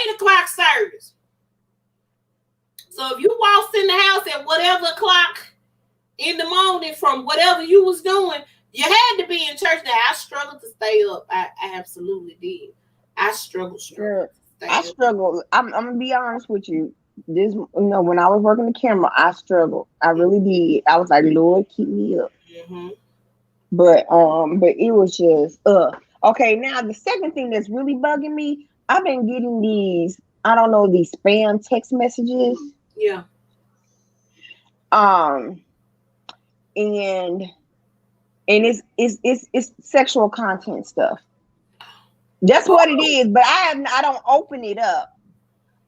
8 o'clock service. So if you walked in the house at whatever o'clock in the morning from whatever you was doing, you had to be in church. Now, I struggled to stay up. I absolutely did. I struggled. I struggled. I'm gonna be honest with you. This, when I was working the camera, I struggled. I really did. I was like, Lord, keep me up. Mm-hmm. But it was just okay. Now the second thing that's really bugging me, I've been getting these, I don't know, these spam text messages. Yeah. And it's sexual content stuff. That's what it is. But I don't open it up.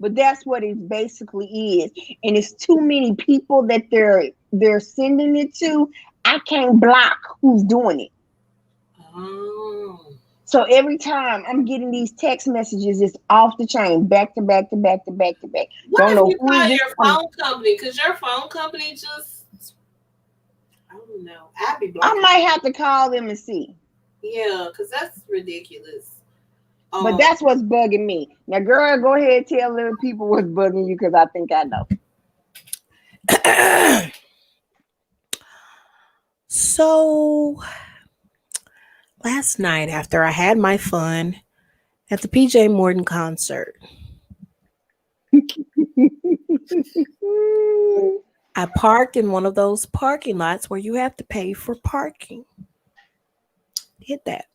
But that's what it basically is. And it's too many people that they're sending it to. I can't block who's doing it. Oh. So every time I'm getting these text messages, it's off the chain, back to back to back to back to back. What if you call your phone company? Because your phone company just, I don't know. I'd be blocking. I might have to call them and see. Yeah, because that's ridiculous. But that's what's bugging me. Now, girl, go ahead and tell the people what's bugging you, because I think I know. So last night, after I had my fun at the PJ Morton concert, I parked in one of those parking lots where you have to pay for parking. Did that.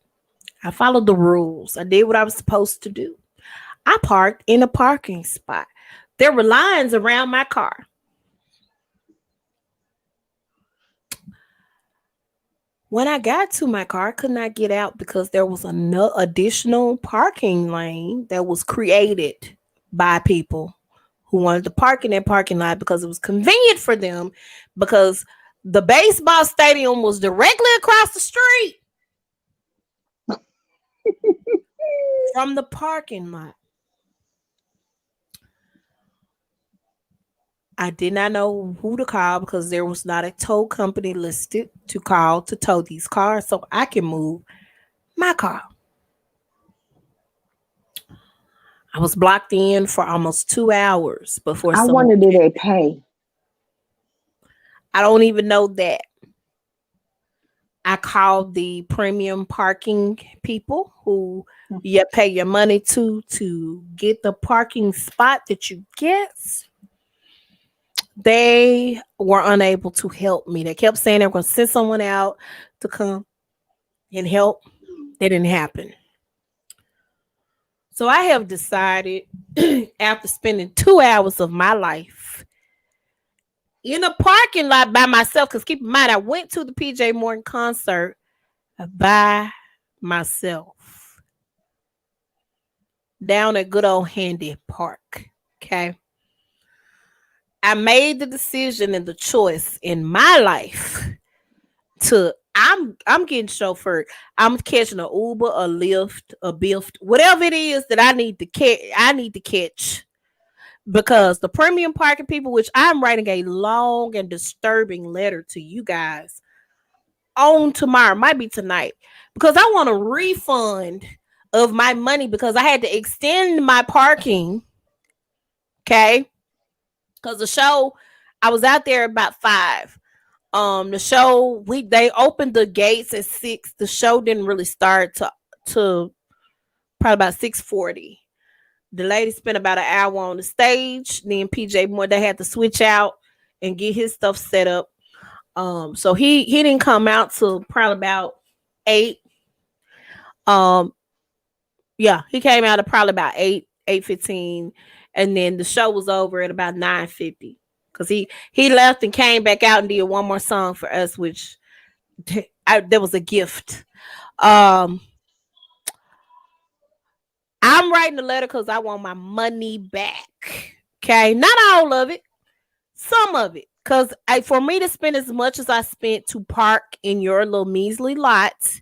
I followed the rules. I did what I was supposed to do. I parked in a parking spot. There were lines around my car. When I got to my car, I could not get out because there was an additional parking lane that was created by people who wanted to park in that parking lot because it was convenient for them, because the baseball stadium was directly across the street from the parking lot. I did not know who to call because there was not a tow company listed to call to tow these cars so I can move my car. I was blocked in for almost 2 hours before. I wonder, did they pay? I don't even know that. I called the premium parking people who you pay your money to get the parking spot that you get. They were unable to help me. They kept saying they were going to send someone out to come and help. That didn't happen. So I have decided, after spending 2 hours of my life in a parking lot by myself, because keep in mind, I went to the PJ Morton concert by myself down at good old Handy Park. Okay. I made the decision and the choice in my life to, I'm getting chauffeured. I'm catching an Uber, a Lyft, a Bift, whatever it is that I need to catch. Because the premium parking people, which I'm writing a long and disturbing letter to you guys on tomorrow, might be tonight, because I want a refund of my money because I had to extend my parking. Okay. Because the show, I was out there about 5. The show, they opened the gates at 6. The show didn't really start to probably about 6:40. The lady spent about an hour on the stage. Then PJ Moore, they had to switch out and get his stuff set up. So he didn't come out till probably about 8. Yeah, he came out at probably about 8:15. And then the show was over at about 9:50. Because he left and came back out and did one more song for us, which there was a gift. I'm writing a letter because I want my money back. Okay, not all of it, some of it. Because for me to spend as much as I spent to park in your little measly lot,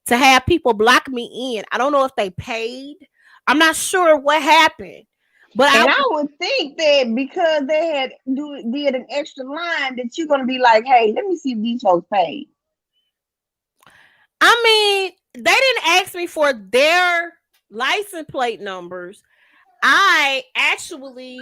to have people block me in, I don't know if they paid. I'm not sure what happened. But I would think that because they had did an extra line that you're going to be like, hey, let me see if these folks paid. I mean, they didn't ask me for their license plate numbers. I actually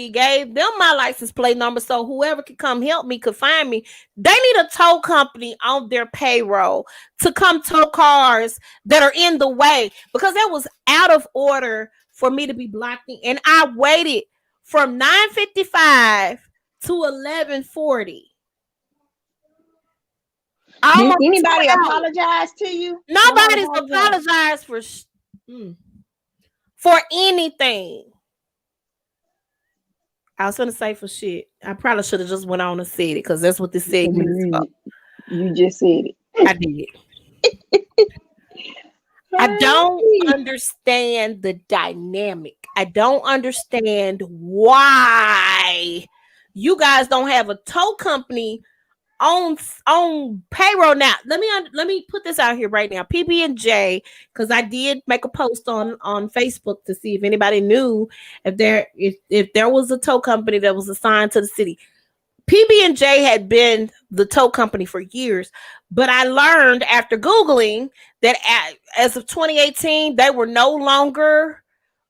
gave them my license plate number so whoever could come help me could find me. They need a tow company on their payroll to come tow cars that are in the way, because that was out of order for me to be blocking. And I waited from 9:55 to 11:40. Did anybody apologize to you? Nobody's apologized for anything. I was gonna say for shit. I probably should have just went on and said it, because that's what this segment is about. You just said it. I did. I don't understand the dynamic. I don't understand why you guys don't have a tow company on payroll. Now let me put this out here right now. PB&J, because I did make a post on Facebook to see if anybody knew if there was a tow company that was assigned to the city. PB&J had been the tow company for years, but I learned after Googling that as of 2018 they were no longer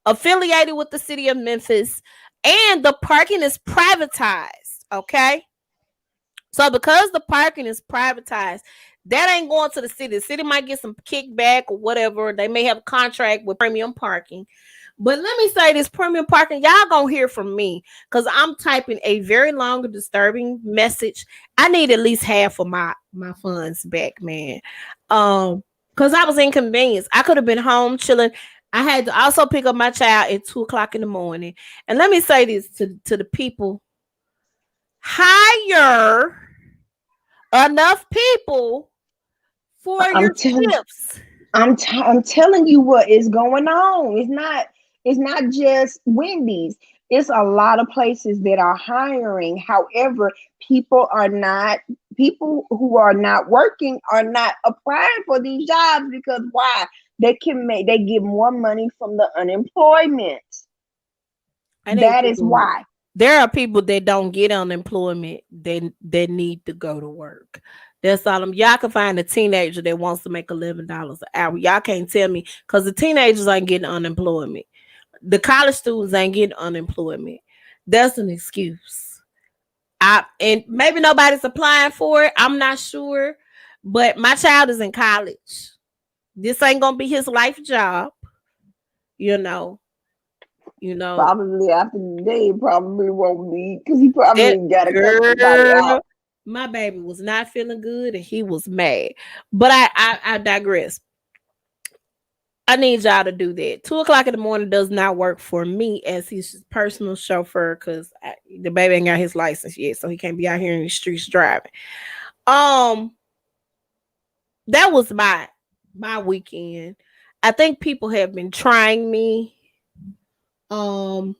affiliated with the city of Memphis, and the parking is privatized. Okay. So because the parking is privatized, that ain't going to the city. The city might get some kickback or whatever. They may have a contract with premium parking. But let me say this, premium parking, y'all gonna hear from me, because I'm typing a very long and disturbing message. I need at least half of my funds back, man. Because I was inconvenienced. I could have been home chilling. I had to also pick up my child at 2:00 in the morning. And let me say this to the people. Hire enough people for your shifts. I'm telling you what is going on. It's not just Wendy's. It's a lot of places that are hiring. However, people who are not working are not applying for these jobs, because why? They get more money from the unemployment. That is why. There are people that don't get unemployment that need to go to work. That's all. Y'all can find a teenager that wants to make $11 an hour. Y'all can't tell me, because the teenagers ain't getting unemployment. The college students ain't getting unemployment. That's an excuse. And maybe nobody's applying for it. I'm not sure. But my child is in college. This ain't gonna be his life job. Probably after the day, probably won't be, because he probably got to cut somebody out. My baby was not feeling good and he was mad. But I digress. I need y'all to do that. 2:00 in the morning does not work for me as his personal chauffeur, because the baby ain't got his license yet, so he can't be out here in the streets driving. That was my weekend. I think people have been trying me. I'm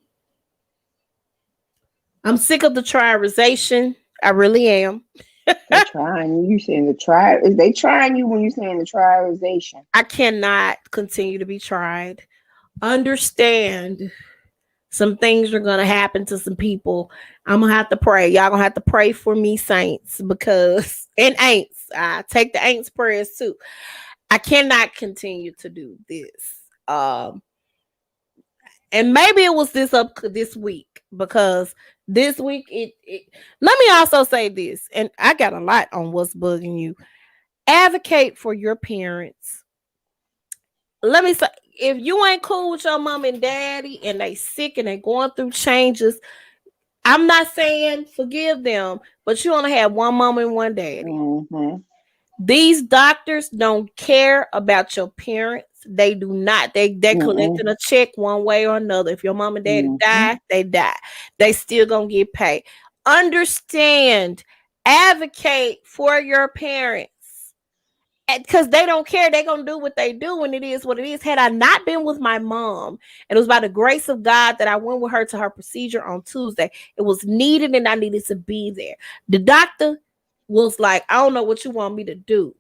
sick of the triarization. I really am. They're trying you. Saying the try? Is they trying you when you saying the triarization? I cannot continue to be tried. Understand, some things are gonna happen to some people. I'm gonna have to pray. Y'all gonna have to pray for me, saints, because and ain'ts. I take the ain'ts prayers too. I cannot continue to do this. And maybe it was this week, because this week it let me also say this, and I got a lot on what's bugging you. Advocate for your parents. Let me say, if you ain't cool with your mom and daddy and they sick and they going through changes, I'm not saying forgive them, but you only have one mom and one daddy. Mm-hmm. These doctors don't care about your parents. They do not. They collecting a check one way or another. If your mom and daddy die, they die. They still gonna get paid. Understand. Advocate for your parents, because they don't care. They gonna do what they do, and it is what it is. Had I not been with my mom, and it was by the grace of God that I went with her to her procedure on Tuesday, it was needed, and I needed to be there. The doctor was like, I don't know what you want me to do.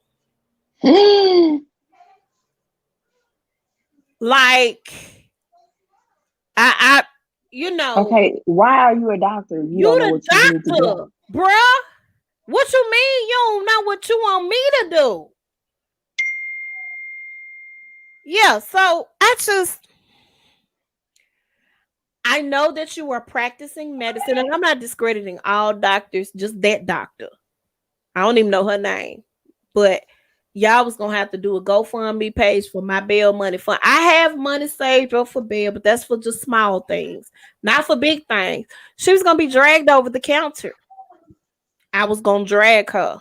Like, I Okay, why are you a doctor? You the doctor, bruh. What you mean you don't know what you want me to do? Yeah, so I know that you are practicing medicine, and I'm not discrediting all doctors, just that doctor. I don't even know her name, but y'all was gonna have to do a GoFundMe page for my bail money fund. I have money saved up for bail, but that's for just small things, not for big things. She was gonna be dragged over the counter. I was gonna drag her.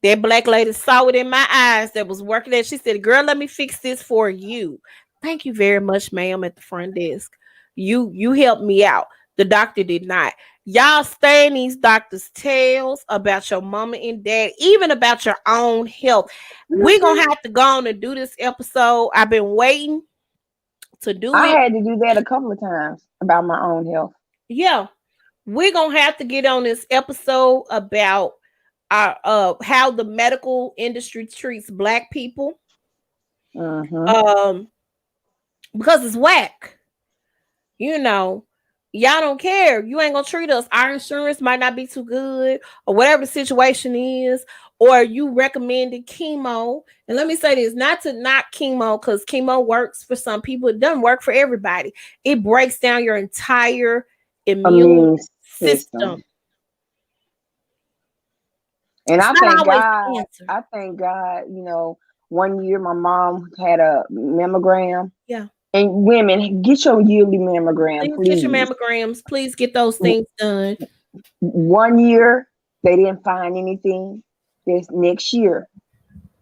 That black lady saw it in my eyes that was working there. She said, "Girl, let me fix this for you." Thank you very much, ma'am, at the front desk. You helped me out. The doctor did not. Y'all stay in these doctors' tails about your mama and dad, even about your own health. We're gonna have to go on and do this episode. I've been waiting to do I it. had to do that a couple of times about my own health. Yeah, we're gonna have to get on this episode about how the medical industry treats Black people. Mm-hmm. Because it's whack. You know, y'all don't care. You ain't gonna treat us. Our insurance might not be too good, or whatever the situation is, or you recommended chemo. And let me say this, not to knock chemo, because chemo works for some people. It doesn't work for everybody. It breaks down your entire immune system. And I thank God, you know, one year my mom had a mammogram. Yeah. And women, get your yearly mammogram, please. Get your mammograms. Please get those things done. 1 year, they didn't find anything. This next year,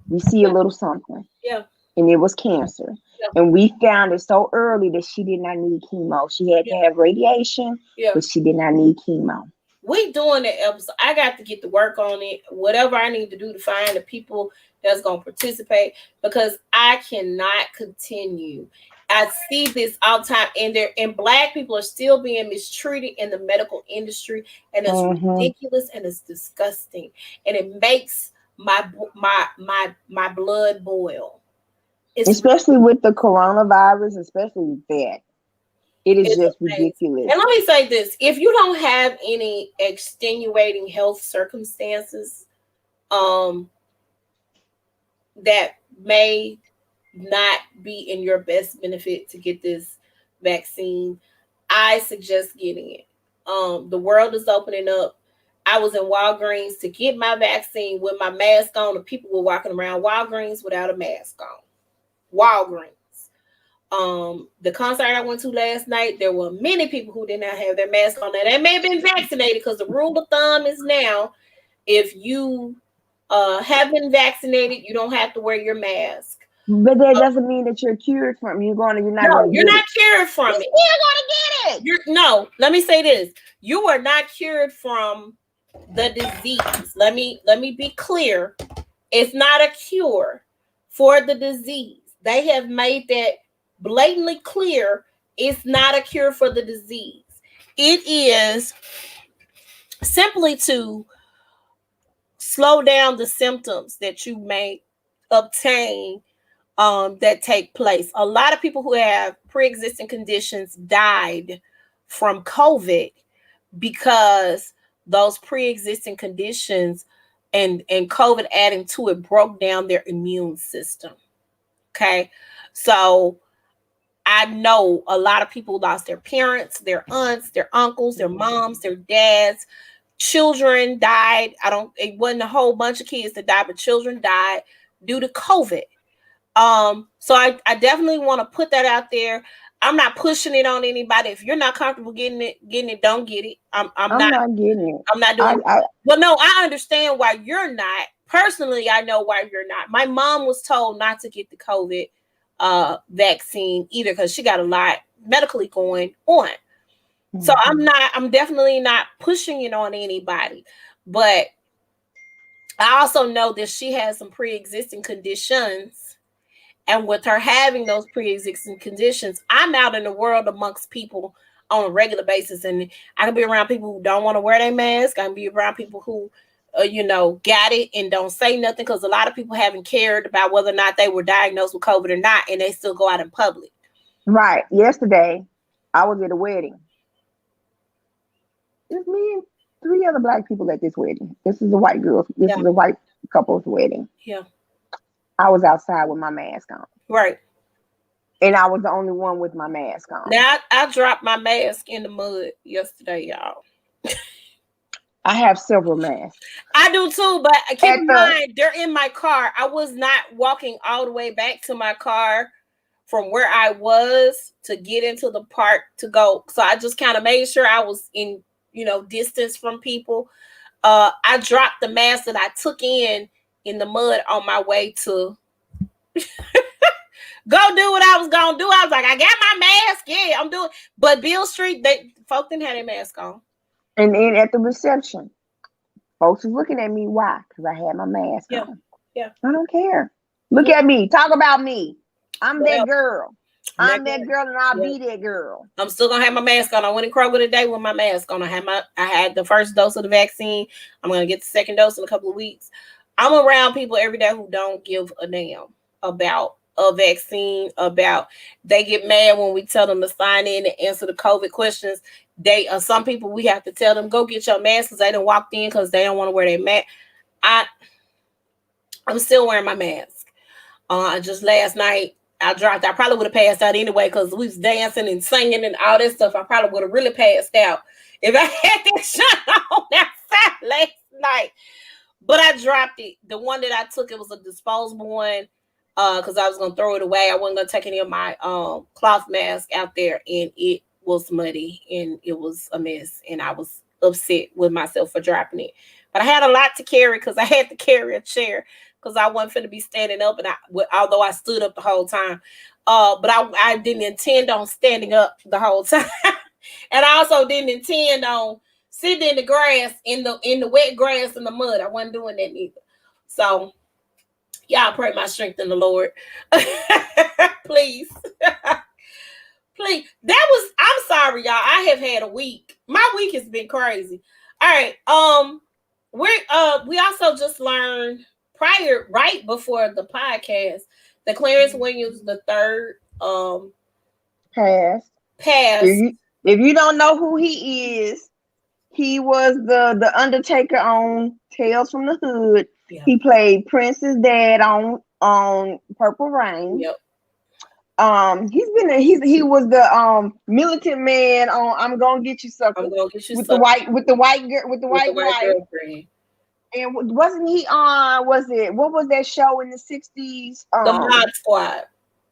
we see a little something. Yeah. And it was cancer. Yeah. And we found it so early that she did not need chemo. She had to have radiation, but she did not need chemo. We doing the episode. I got to get to work on it. Whatever I need to do to find the people that's going to participate, because I cannot continue. I see this all the time, and Black people are still being mistreated in the medical industry, and it's ridiculous and it's disgusting, and it makes my blood boil. Especially with the coronavirus, especially that. It is just ridiculous. And let me say this: if you don't have any extenuating health circumstances, that may not be in your best benefit to get this vaccine, I suggest getting it. The world is opening up. I was in Walgreens to get my vaccine with my mask on, and people were walking around Walgreens without a mask on. Walgreens. The concert I went to last night, there were many people who did not have their mask on. Now, they may have been vaccinated, because the rule of thumb is now, if you have been vaccinated, you don't have to wear your mask. But that doesn't mean that you're cured from it. You're not cured from it. You're gonna get it. No, let me say this: you are not cured from the disease. Let me be clear. It's not a cure for the disease. They have made that blatantly clear. It's not a cure for the disease. It is simply to slow down the symptoms that you may obtain that take place. A lot of people who have pre-existing conditions died from COVID because those pre-existing conditions and COVID adding to it broke down their immune system. Okay, so I know a lot of people lost their parents, their aunts, their uncles, their moms, their dads. Children died. It wasn't a whole bunch of kids that died, but children died due to COVID. So I definitely want to put that out there. I'm not pushing it on anybody. If you're not comfortable getting it, don't get it. I'm not getting it. I'm not doing it. Well, no, I understand why you're not. Personally, I know why you're not. My mom was told not to get the COVID vaccine either, because she got a lot medically going on. So I'm definitely not pushing it on anybody, but I also know that she has some pre-existing conditions, and with her having those pre-existing conditions, I'm out in the world amongst people on a regular basis, and I can be around people who don't want to wear their mask. I can be around people who got it and don't say nothing, because a lot of people haven't cared about whether or not they were diagnosed with COVID or not, and they still go out in public. Right. Yesterday, I was at a wedding. It's me 3 other black people at this wedding. This is a white girl. This is a white couple's wedding. Yeah. I was outside with my mask on. Right. And I was the only one with my mask on. Now, I dropped my mask in the mud yesterday, y'all. I have several masks. I do too, but keep in mind, they're in my car. I was not walking all the way back to my car from where I was to get into the park to go. So I just kind of made sure I was in, distance from people. I dropped the mask that I took in the mud on my way to go do what I was going to do. I was like, I got my mask. Yeah, I'm doing. But Beale Street, folk didn't have their mask on. And then at the reception, folks was looking at me. Why? Because I had my mask on. Yeah. I don't care. Look at me. Talk about me. I'm that girl. I'm that girl, and I'll be that girl. I'm still gonna have my mask on. I went to Kroger today with my mask on. I had the first dose of the vaccine. I'm gonna get the second dose in a couple of weeks. I'm around people every day who don't give a damn about a vaccine. They get mad when we tell them to sign in and answer the COVID questions. Some people, we have to tell them, go get your mask because they done walked in because they don't want to wear their mask. I'm still wearing my mask. Just last night I dropped. I probably would have passed out anyway because we was dancing and singing and all that stuff. I probably would have really passed out if I had that shot on outside last night. But I dropped it. The one that I took, it was a disposable one because I was going to throw it away. I wasn't going to take any of my cloth mask out there, and it was muddy and it was a mess, and I was upset with myself for dropping it. But I had a lot to carry because I had to carry a chair because I wasn't finna be standing up, and although I stood up the whole time, but I didn't intend on standing up the whole time, and I also didn't intend on sitting in the grass, in the wet grass in the mud. I wasn't doing that either. So y'all pray my strength in the Lord, please. Please. I'm sorry, y'all. I have had a week. My week has been crazy. All right. We also just learned right before the podcast that Clarence Williams III passed. If you don't know who he is, he was the Undertaker on Tales from the Hood. Yeah. He played Prince's dad on Purple Rain. Yep. He was the militant man on I'm Gonna Get You Sucker. I'm Gonna Get You with Sucker. The white wife. And wasn't he on? What was that show in the 60s? The Mod Squad.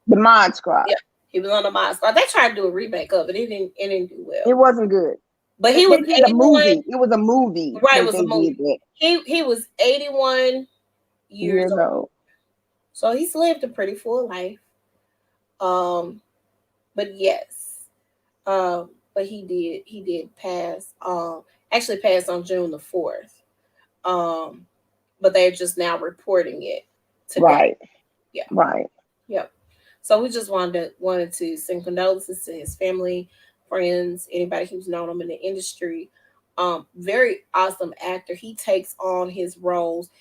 The Mod Squad. Yeah, he was on the Mod Squad. They tried to do a remake of it. It didn't do well. It wasn't good. But he was 81. A movie. It was a movie. Right, it was a movie. He was 81 years old. So he's lived a pretty full life. But yes. But he did pass. Actually passed on June the 4th. But they're just now reporting it today. Right. Yeah. Right. Yep. So we just wanted to send condolences to his family, friends, anybody who's known him in the industry. Very awesome actor. He takes on his roles.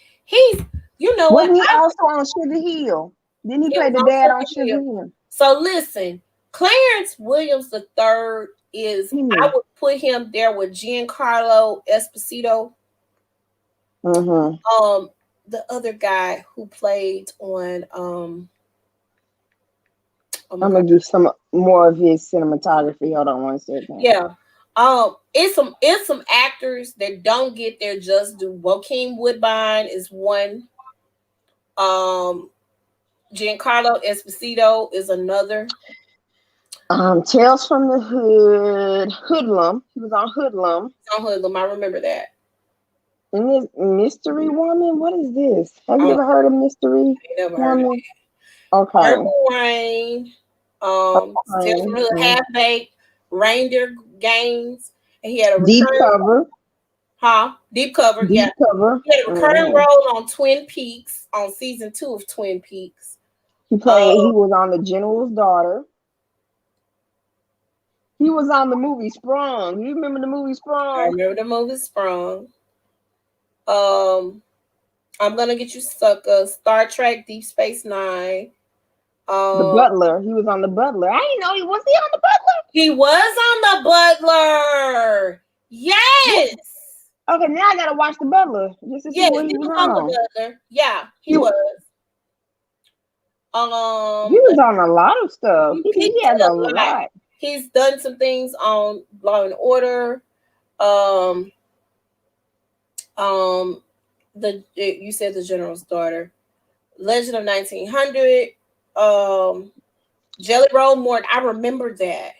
Wasn't he also on Sugar Hill? Didn't he play the dad on Sugar Hill? So listen, Clarence Williams III is, I would put him there with Giancarlo Esposito. Mm-hmm. The other guy who played on I'm gonna do some more of his cinematography. Hold on one second. Yeah. It's some actors that don't get their just due. Joaquin Woodbine is one. Giancarlo Esposito is another. Tales from the Hood, Hoodlum. He was on Hoodlum. On Hoodlum, I remember that. And this Mystery Woman, what is this? Have you ever heard of Mystery Woman? Okay. Purple Rain, Tales from the Hood, Half Baked, Reindeer Games, and he had a Deep Cover. Deep Cover. Deep Cover. He had a recurring role on Twin Peaks, on season 2 of Twin Peaks. He was on The General's Daughter. He was on the movie Sprung. You remember the movie Sprung? I remember the movie Sprung. I'm Gonna Get You Sucker, Star Trek, Deep Space Nine. The Butler. He was on The Butler. I didn't know he was on The Butler. He was on The Butler. Yes. Okay, now I gotta watch The Butler just to see Yeah, what he he was was on on. The Butler. Yeah, he was. He was on a lot of stuff. He He did has a a lot. lot. He's done some things on Law and Order. You said The General's Daughter, Legend of 1900, Jelly Roll Morton. I remember that.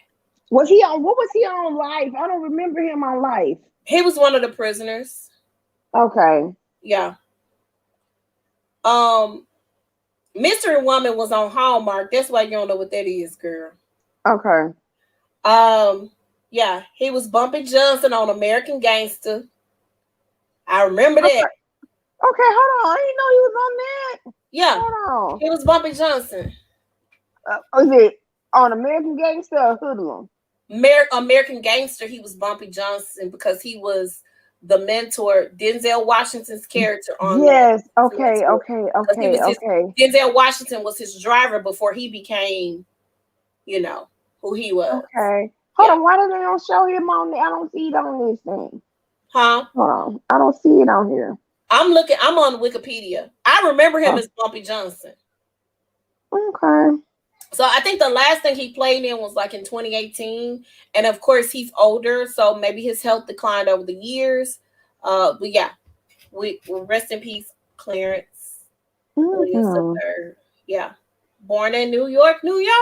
Was he on? What was he on Life? I don't remember him on Life. He was one of the prisoners. Okay. Yeah. Mystery Woman was on Hallmark. That's why you don't know what that is, girl. Okay. Yeah, he was Bumpy Johnson on American Gangster. I remember that. Okay, hold on. I didn't know he was on that. Yeah. Hold on. He was Bumpy Johnson. Was it on American Gangster or Hoodlum? American Gangster, he was Bumpy Johnson because he was the mentor, Denzel Washington's character on Yes. that. Okay. Denzel Washington was his driver before he became, who he was. Okay. Hold on. Why do they don't show him on there? I don't see it on this thing. Huh? Hold on. I don't see it on here. I'm on Wikipedia. I remember him as Bumpy Johnson. Okay. So I think the last thing he played in was like in 2018. And of course he's older, so maybe his health declined over the years. But yeah, we rest in peace, Clarence. Yeah. Born in New York, New York.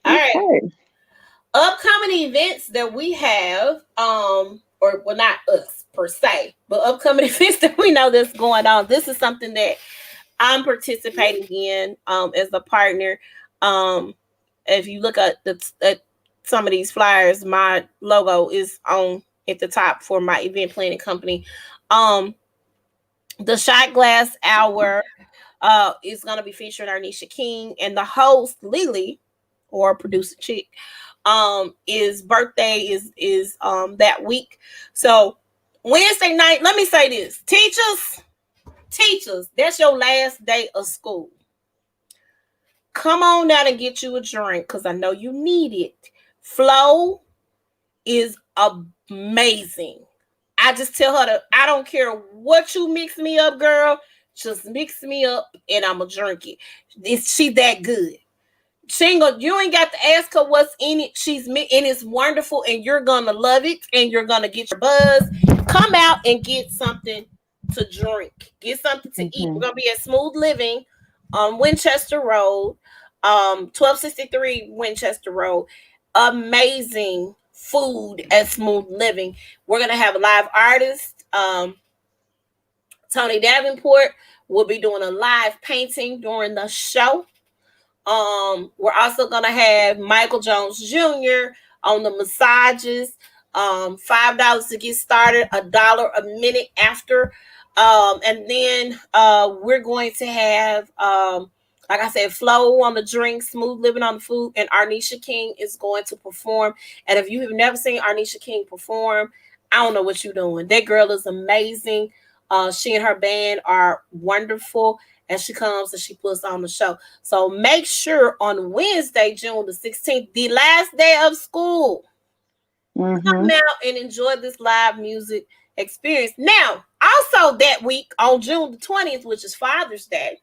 All right. Upcoming events that we have, not us per se, but upcoming events that we know that's going on. This is something that I'm participating in as a partner. If you look at some of these flyers, my logo is on at the top for my event planning company. The Shot Glass Hour is going to be featuring Arnisha King, and the host Lily, or producer chick, his birthday is that week. So Wednesday night, let me say this, teachers, that's your last day of school. Come on down and get you a drink because I know you need it. Flo is amazing. I just tell her I don't care what you mix me up, girl. Just mix me up and I'm going to drink it. She that good. You ain't got to ask her what's in it. And it's wonderful and you're going to love it and you're going to get your buzz. Come out and get something to drink. Get something to eat. We're going to be at Smooth Living on Winchester Road, 1263 Winchester Road. Amazing food at Smooth Living. We're going to have a live artist. Tony Davenport will be doing a live painting during the show. We're also going to have Michael Jones Jr. on the massages. $5 to get started, $1 a minute after. And then we're going to have, like I said, Flo on the drinks, Smooth Living on the food, and Arnisha King is going to perform. And if you have never seen Arnisha King perform, I don't know what you're doing. That girl is amazing. She and her band are wonderful. And she comes and she puts on the show. So make sure on Wednesday, June the 16th, the last day of school, come out and enjoy this live music experience. Now, also that week on June the 20th, which is Father's Day,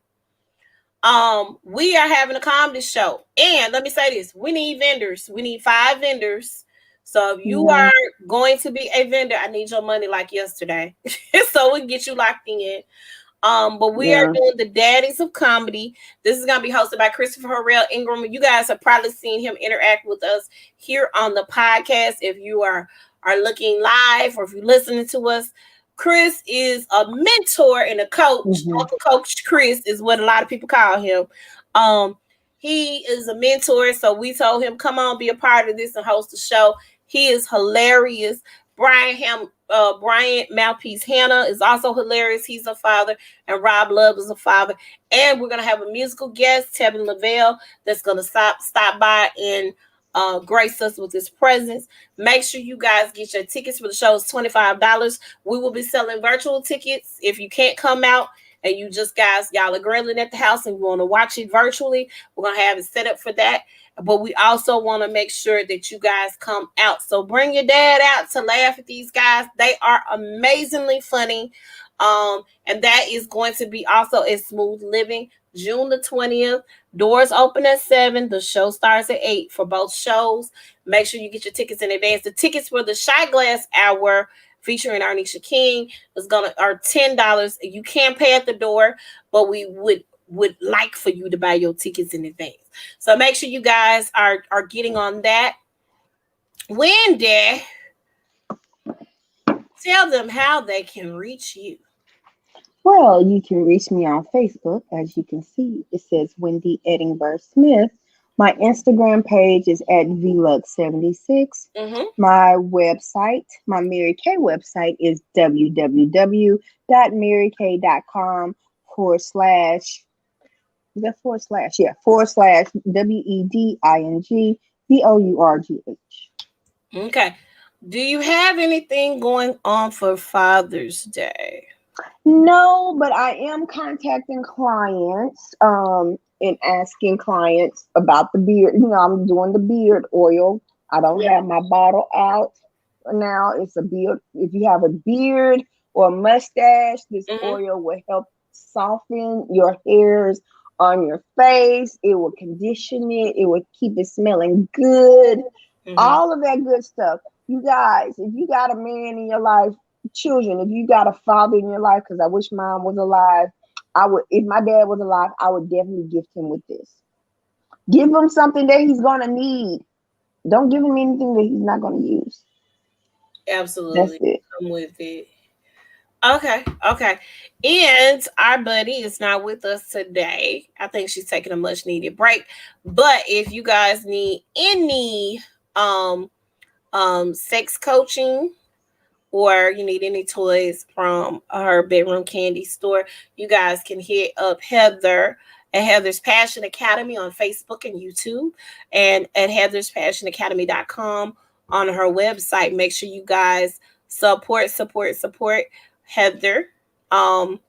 we are having a comedy show. And let me say this, we need vendors. We need 5 vendors. So if you are going to be a vendor, I need your money like yesterday. So we can get you locked in. But we are doing the Daddies of Comedy. This is going to be hosted by Christopher Harrell Ingram. You guys have probably seen him interact with us here on the podcast. If you are looking live or if you're listening to us, Chris is a mentor and a coach. Uncle Coach Chris is what a lot of people call him. He is a mentor. So we told him, come on, be a part of this and host the show. He is hilarious. Brian Mouthpiece Hannah is also hilarious. He's a father, and Rob Love is a father. And we're gonna have a musical guest, Tevin Lavelle, that's gonna stop by and grace us with his presence. Make sure you guys get your tickets for the show. It's $25. We will be selling virtual tickets if you can't come out and you just guys, y'all are grilling at the house and you want to watch it virtually, we're going to have it set up for that. But we also want to make sure that you guys come out. So bring your dad out to laugh at these guys. They are amazingly funny. And that is going to be also at Smooth Living, June the 20th. Doors open at 7. The show starts at 8 for both shows. Make sure you get your tickets in advance. The tickets for the Shy Glass Hour featuring Arnisha King are $10. You can pay at the door, but we would like for you to buy your tickets in advance. So make sure you guys are getting on that. Wendy, tell them how they can reach you. Well, you can reach me on Facebook. As you can see, it says Wendy Edingbourgh Smith. My Instagram page is at vlux76. My website, my Mary Kay website is www.marykay.com / WEDINGBOURGH. Okay. Do you have anything going on for Father's Day? No, but I am contacting clients and asking clients about the beard. You know, I'm doing the beard oil. I don't have my bottle out now. It's a beard. If you have a beard or a mustache, this oil will help soften your hairs on your face. It will condition it. It will keep it smelling good. All of that good stuff. You guys, if you got a man in your life, children, if you got a father in your life, because I wish mine was alive, I would. If my dad was alive, I would definitely gift him with this. Give him something that he's gonna need. Don't give him anything that he's not gonna use. Absolutely. That's it. I'm with it. Okay. And our buddy is not with us today. I think she's taking a much needed break. But if you guys need any sex coaching, or you need any toys from her bedroom candy store, you guys can hit up Heather at Heather's Passion Academy on Facebook and YouTube, and at HeathersPassionAcademy.com on her website. Make sure you guys support Heather. And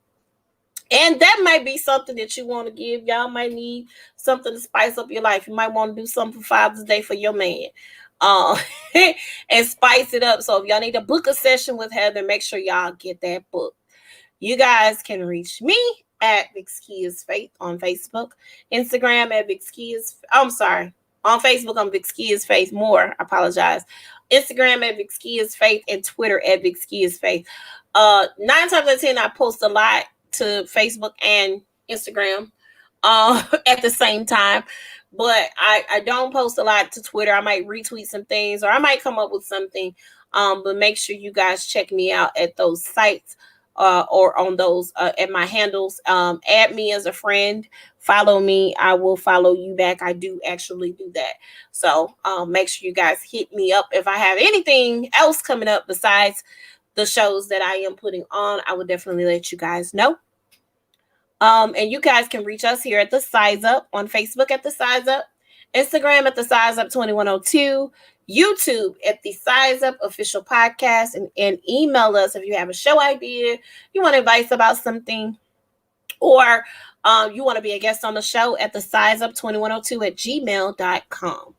that might be something that you want to give. Y'all might need something to spice up your life. You might want to do something for Father's Day for your man. And spice it up. So if y'all need to book a session with Heather, make sure y'all get that book. You guys can reach me at Vicskeyas Faith on Facebook, Instagram at Vicskeyas. I'm sorry. On Facebook, I'm Vicskeyas Faith More. I apologize. Instagram at Vicskeyas Faith and Twitter at Vicskeyas Faith. 9 times out of 10, I post a lot to Facebook and Instagram at the same time. But I don't post a lot to Twitter. I might retweet some things, or I might come up with something. But make sure you guys check me out at those sites or on those at my handles. Add me as a friend. Follow me. I will follow you back. I do actually do that. So make sure you guys hit me up. If I have anything else coming up besides the shows that I am putting on, I will definitely let you guys know. And you guys can reach us here at The Size Up on Facebook at The Size Up, Instagram at The Size Up 2102, YouTube at The Size Up Official Podcast, and email us if you have a show idea, you want advice about something, or you want to be a guest on the show at The Size Up 2102 at gmail.com.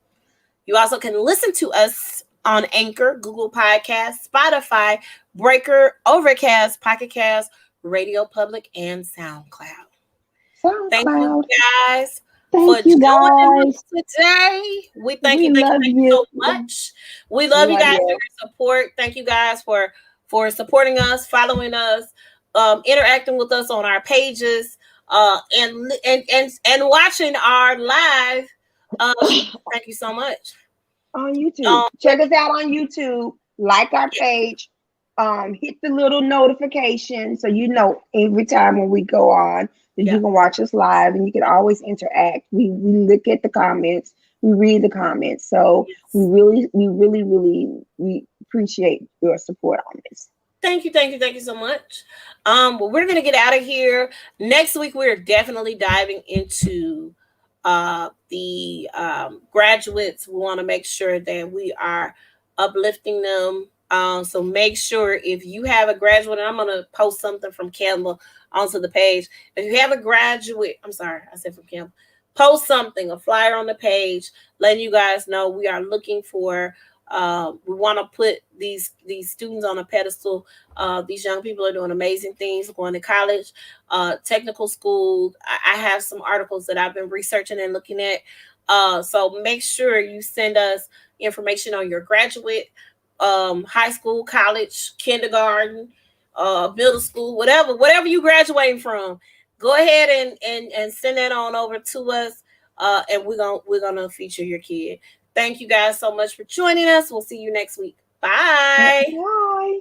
You also can listen to us on Anchor, Google Podcasts, Spotify, Breaker, Overcast, Pocket Cast, Radio Public, and SoundCloud. Thank you guys for joining us today. We thank you so much. We love you guys for your support. Thank you guys for supporting us, following us, interacting with us on our pages, and watching our live. Thank you so much. On YouTube. Check us out on YouTube. Like our page. Hit the little notification so you know every time when we go on that you can watch us live, and you can always interact. We look at the comments, we read the comments. So we really appreciate your support on this. Thank you so much. Well, we're gonna get out of here. Next week we're definitely diving into the graduates. We want to make sure that we are uplifting them So make sure if you have a graduate, and I'm going to post something from Canva onto the page. If you have a graduate, I'm sorry, I said from Canva, post something, a flyer on the page, letting you guys know we are looking for, we want to put these students on a pedestal. These young people are doing amazing things, going to college, technical school. I have some articles that I've been researching and looking at. So make sure you send us information on your graduate, high school, college, kindergarten, middle school, whatever you graduating from. Go ahead and send that on over to us, and we're gonna feature your kid. Thank you guys so much for joining us. We'll see you next week. Bye. Bye.